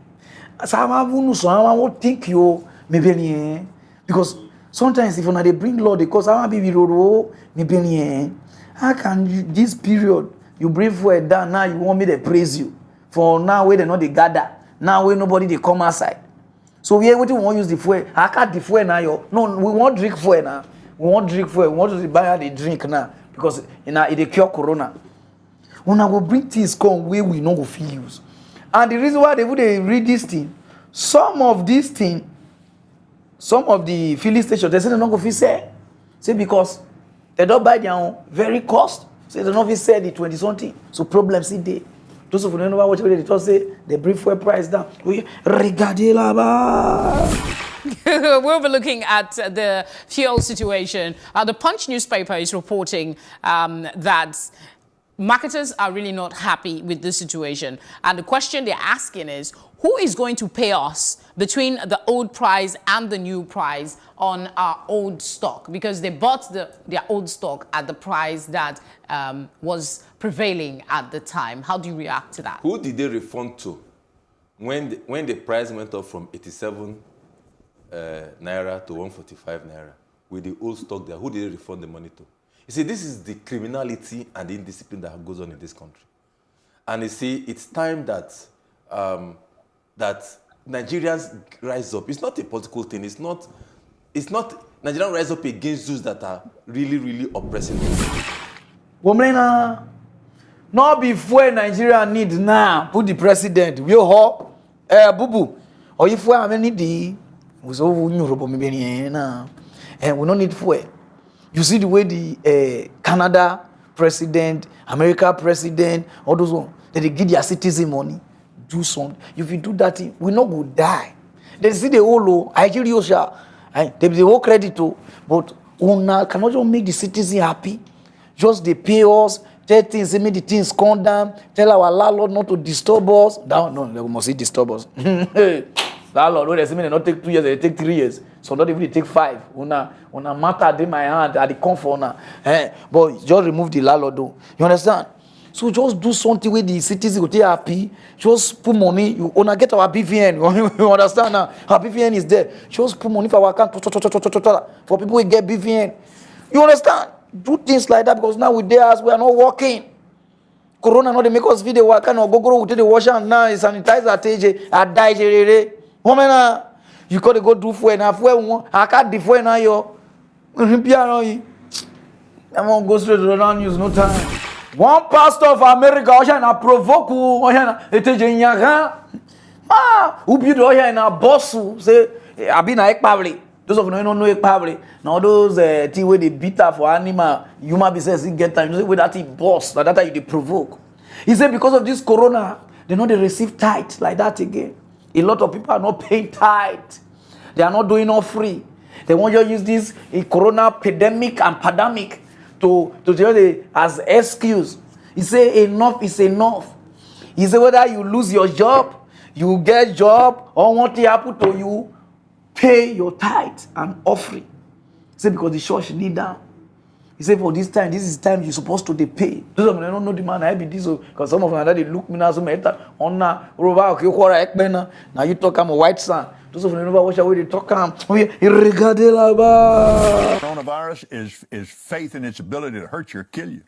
Someone think you maybe because sometimes if they bring law, they cause maybe how can you this period you bring fuel down now you want me to praise you for now where they not they gather now where nobody they come outside. So we are waiting, we want use the fuel. I can't the fuel now. No, we want drink fuel now. We want drink fuel. We want to buy the drink now. Because it cure corona. When I go bring things come where we no go feel use. And the reason why they would read this thing, some of the filling stations, they say they don't go feel say because they don't buy their own very cost. So they don't feel say the 20 something. So problems in there. Those of you don't know what they just say they bring fuel price down. We regardez là-bas. We'll be looking at the fuel situation. The Punch newspaper is reporting that marketers are really not happy with this situation. And the question they're asking is, who is going to pay us between the old price and the new price on our old stock? Because they bought their old stock at the price that was prevailing at the time. How do you react to that? Who did they refund to when the price went up from 87 naira to 145 naira with the old stock there? Who did they refund the money to? You see, this is the criminality and the indiscipline that goes on in this country. And you see, it's time that that Nigerians rise up. It's not a political thing. It's not Nigerians rise up against those that are really, really oppressing them. Women, not before Nigeria need now put the president. We hope, boo. Or if we have any day, we don't need fuel. You see the way the Canada president, America president, all those ones, they give their citizen money. Do something. If you do that, we not go die. They see the whole low. I hear you, sir. They the whole credit too. But una cannot just make the citizen happy. Just they pay us. Tell things, make the things calm down. Tell our landlord not to disturb us. No, they must disturb us. Landlord, when they say they not take 2 years, they take 3 years. So not even they take 5. Una matter in my hand at the comfort now. But just remove the landlord though. You understand? So just do something where the citizens will be happy. Just put money. You wanna get our BVN. You understand now? Our BVN is there. Just put money for our account for people who get BVN. You understand? Do things like that because now with theirs we are not working. Corona not they make us feel the work and go to the wash and now sanitize at TJ at die. Woman, you gotta go do for and fuel. I can't defend now yo. I'm gonna go straight to the non news no time. One pastor of America, na provoke who build na boss say abi na ekpavle. Those of you don't know ekpavle. Now those thing where they beat up for animal, human beings get time. You say where that thing boss, like that you they provoke. He said because of this corona, they know they receive tithe like that again. A lot of people are not paying tithe. They are not doing all free. They want you to use this corona pandemic and pandemic to as excuse. He say enough is enough. He say whether you lose your job, you get job, or what happen to you, pay your tithe and offering. He say because the church need that. He say for this time, this is time you're supposed to pay. Those of them don't know the man I be this because some of them they look me now so on now you talk I'm a white son. Those of them never watch away they talk Coronavirus is faith in its ability to hurt you or kill you.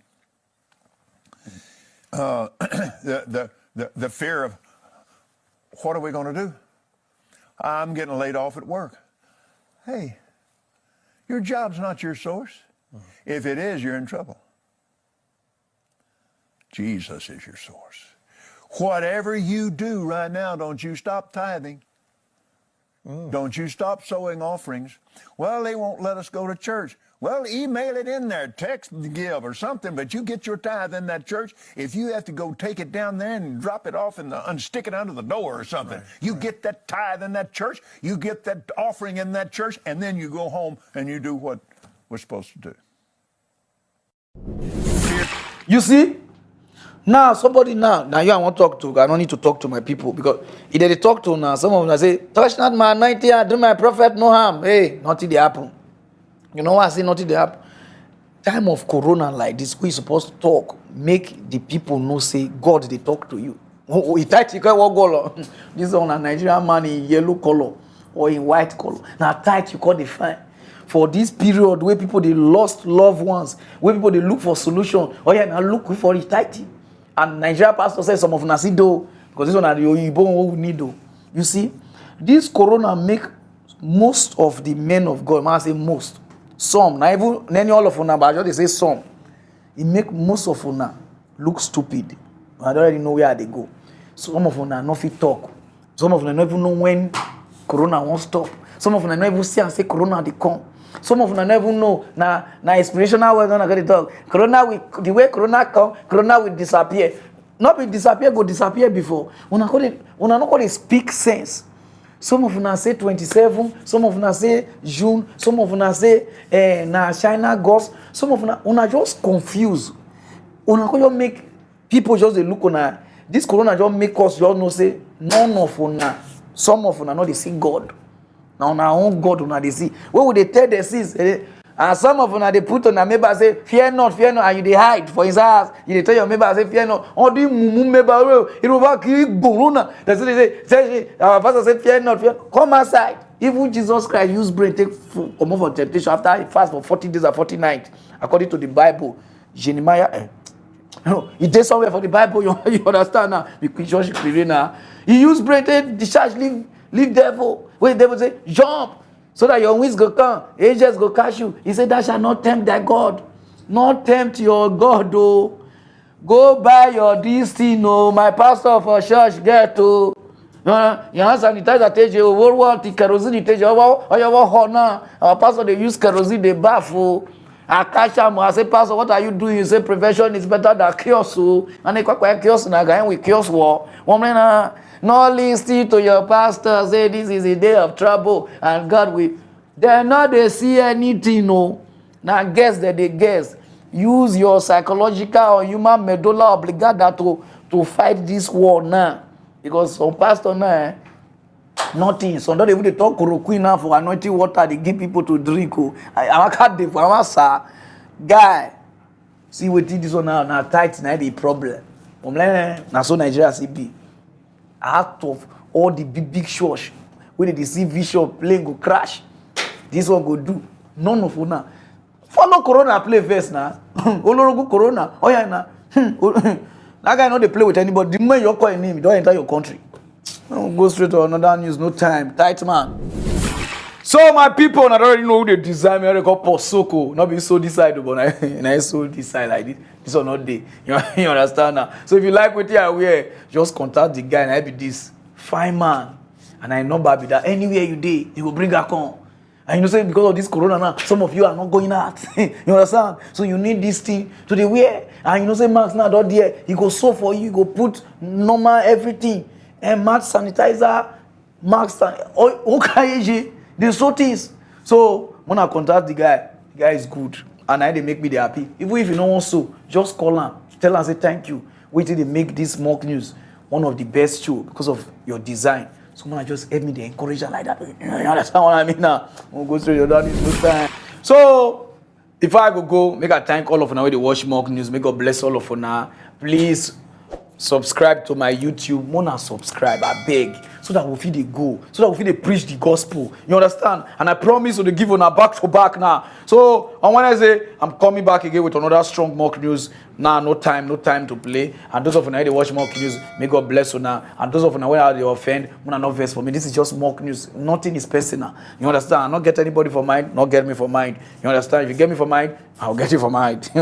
The fear of what are we going to do? I'm getting laid off at work. Hey, your job's not your source. If it is, you're in trouble. Jesus is your source. Whatever you do right now, don't you stop tithing. Don't you stop sowing offerings. Well, they won't let us go to church. Well, email it in there, text give or something, but you get your tithe in that church. If you have to go take it down there and drop it off and stick it under the door or something, you get that tithe in that church, you get that offering in that church, and then you go home and you do what we're supposed to do. You see? Now, somebody now you I want to talk to, I don't need to talk to my people because if they talk to now, some of them say, touch not my anointing, do my prophet no harm. Hey, nothing they happen. You know what I say, nothing they happen. Time of corona like this, we supposed to talk, make the people know, say, God, they talk to you. This is on a Nigerian man in yellow color or in white color. Now, tight, you call the fine. For this period where people, they lost loved ones, where people, they look for solution. Oh yeah, now look for it tight. And Nigeria pastor says some of Nasido, because this one are the Oyibo who need do. You see, this corona make most of the men of God, I say most, some, not even any all of una, but I just say some. It make most of una look stupid. I don't already know where they go. Some of una not fit talk. Some of una don't even know when corona won't stop. Some of them never see and say corona they come. Some of them never know na inspirational word on the talk. Corona will the way corona come, corona will disappear. Not be disappear, go disappear before. Una not call it speak sense. Some of them say 27, some of them say June, some of them say na China ghost. Some of them una just confused. Una just make people just dey look una. This corona just make us just know say none of una, some of una not dey see God. Now on our own God una dey see. When we dey tell the seas, and some of una dey put on a neighbor say, fear not, and you dey hide for his house. You dey tell your neighbor say, fear not. All the mumu neighbor, it will back corona. That's what they say. Our pastor said, fear not, come outside. Even Jesus Christ used brain take come over temptation after he fast for 40 days and 40 nights, according to the Bible. Jeremiah, he did somewhere for the Bible. You understand now? He used brain take discharge, leave devil. When the devil say, jump. So that your wings go come, angels go catch you. He said, thou shalt not tempt thy God. Not tempt your God, oh. Go buy your this thing, oh. My pastor for church get to. Your hand sanitizer take you, world the kerosene take you. Our pastor, they use kerosene, they bath, oh. I catch him, I say, pastor, what are you doing? You say, prevention is better than cure, so. And they quite cure, and I go with cure war. Not listen to your pastor say this is a day of trouble and God will. They're not they see anything, no. Now guess that they guess. Use your psychological or human medulla oblongata to fight this war now. Because some pastor now, nothing. So don't even talk chloroquine now for anointing water they give people to drink. I can't do for my sir. Guy, see what this one now tight now the problem. Now so Nigeria CB. Out of all the big church when they see vision plane go crash, this one go do none of una follow corona play first now. Olorogo corona oh yeah na that guy not dey play with anybody. The moment you call him he don't enter your country. Go straight to another news. No time, tight man. So my people, I already know who they design me. I call Posoko. Not be so this side, but I so this side like this. This one not day. You understand now? So if you like what you wear, just contact the guy and I be this fine man. And I number be that anywhere you day, you will bring her on. And you know, say because of this corona now, some of you are not going out. You understand? So you need this thing to the wear. And you know, say mask now not there. He go sew for you. You go put normal everything and mask sanitizer, mask okay. The so things. So when I contact the guy is good. And I they make me they happy. Even if you don't want so, just call him. Tell him, say thank you. Wait till they make this mock news one of the best show because of your design. So when I just help me, they encourage her like that. You understand what I mean now? We'll go straight to that time. So if I go, make I thank all of you when they watch mock news. May God bless all of you now. Please subscribe to my YouTube. Mona subscribe, I beg. So that we feel they go. So that we feel they preach the gospel. You understand? And I promise to give on a back to back now. So on Wednesday, I'm coming back again with another strong mock news. Now no time to play. And those of you now they watch mock news, may God bless you now. And those of you now when they offend, Mona not verse for me. This is just mock news. Nothing is personal. You understand? I'll not get anybody for mine, not get me for mine. You understand? If you get me for mine, I'll get you for mine. So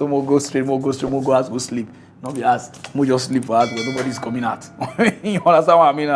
we'll go straight, we'll go ask, go sleep. Not be asked, we'll just sleep for us, but nobody's coming out. You understand what I mean?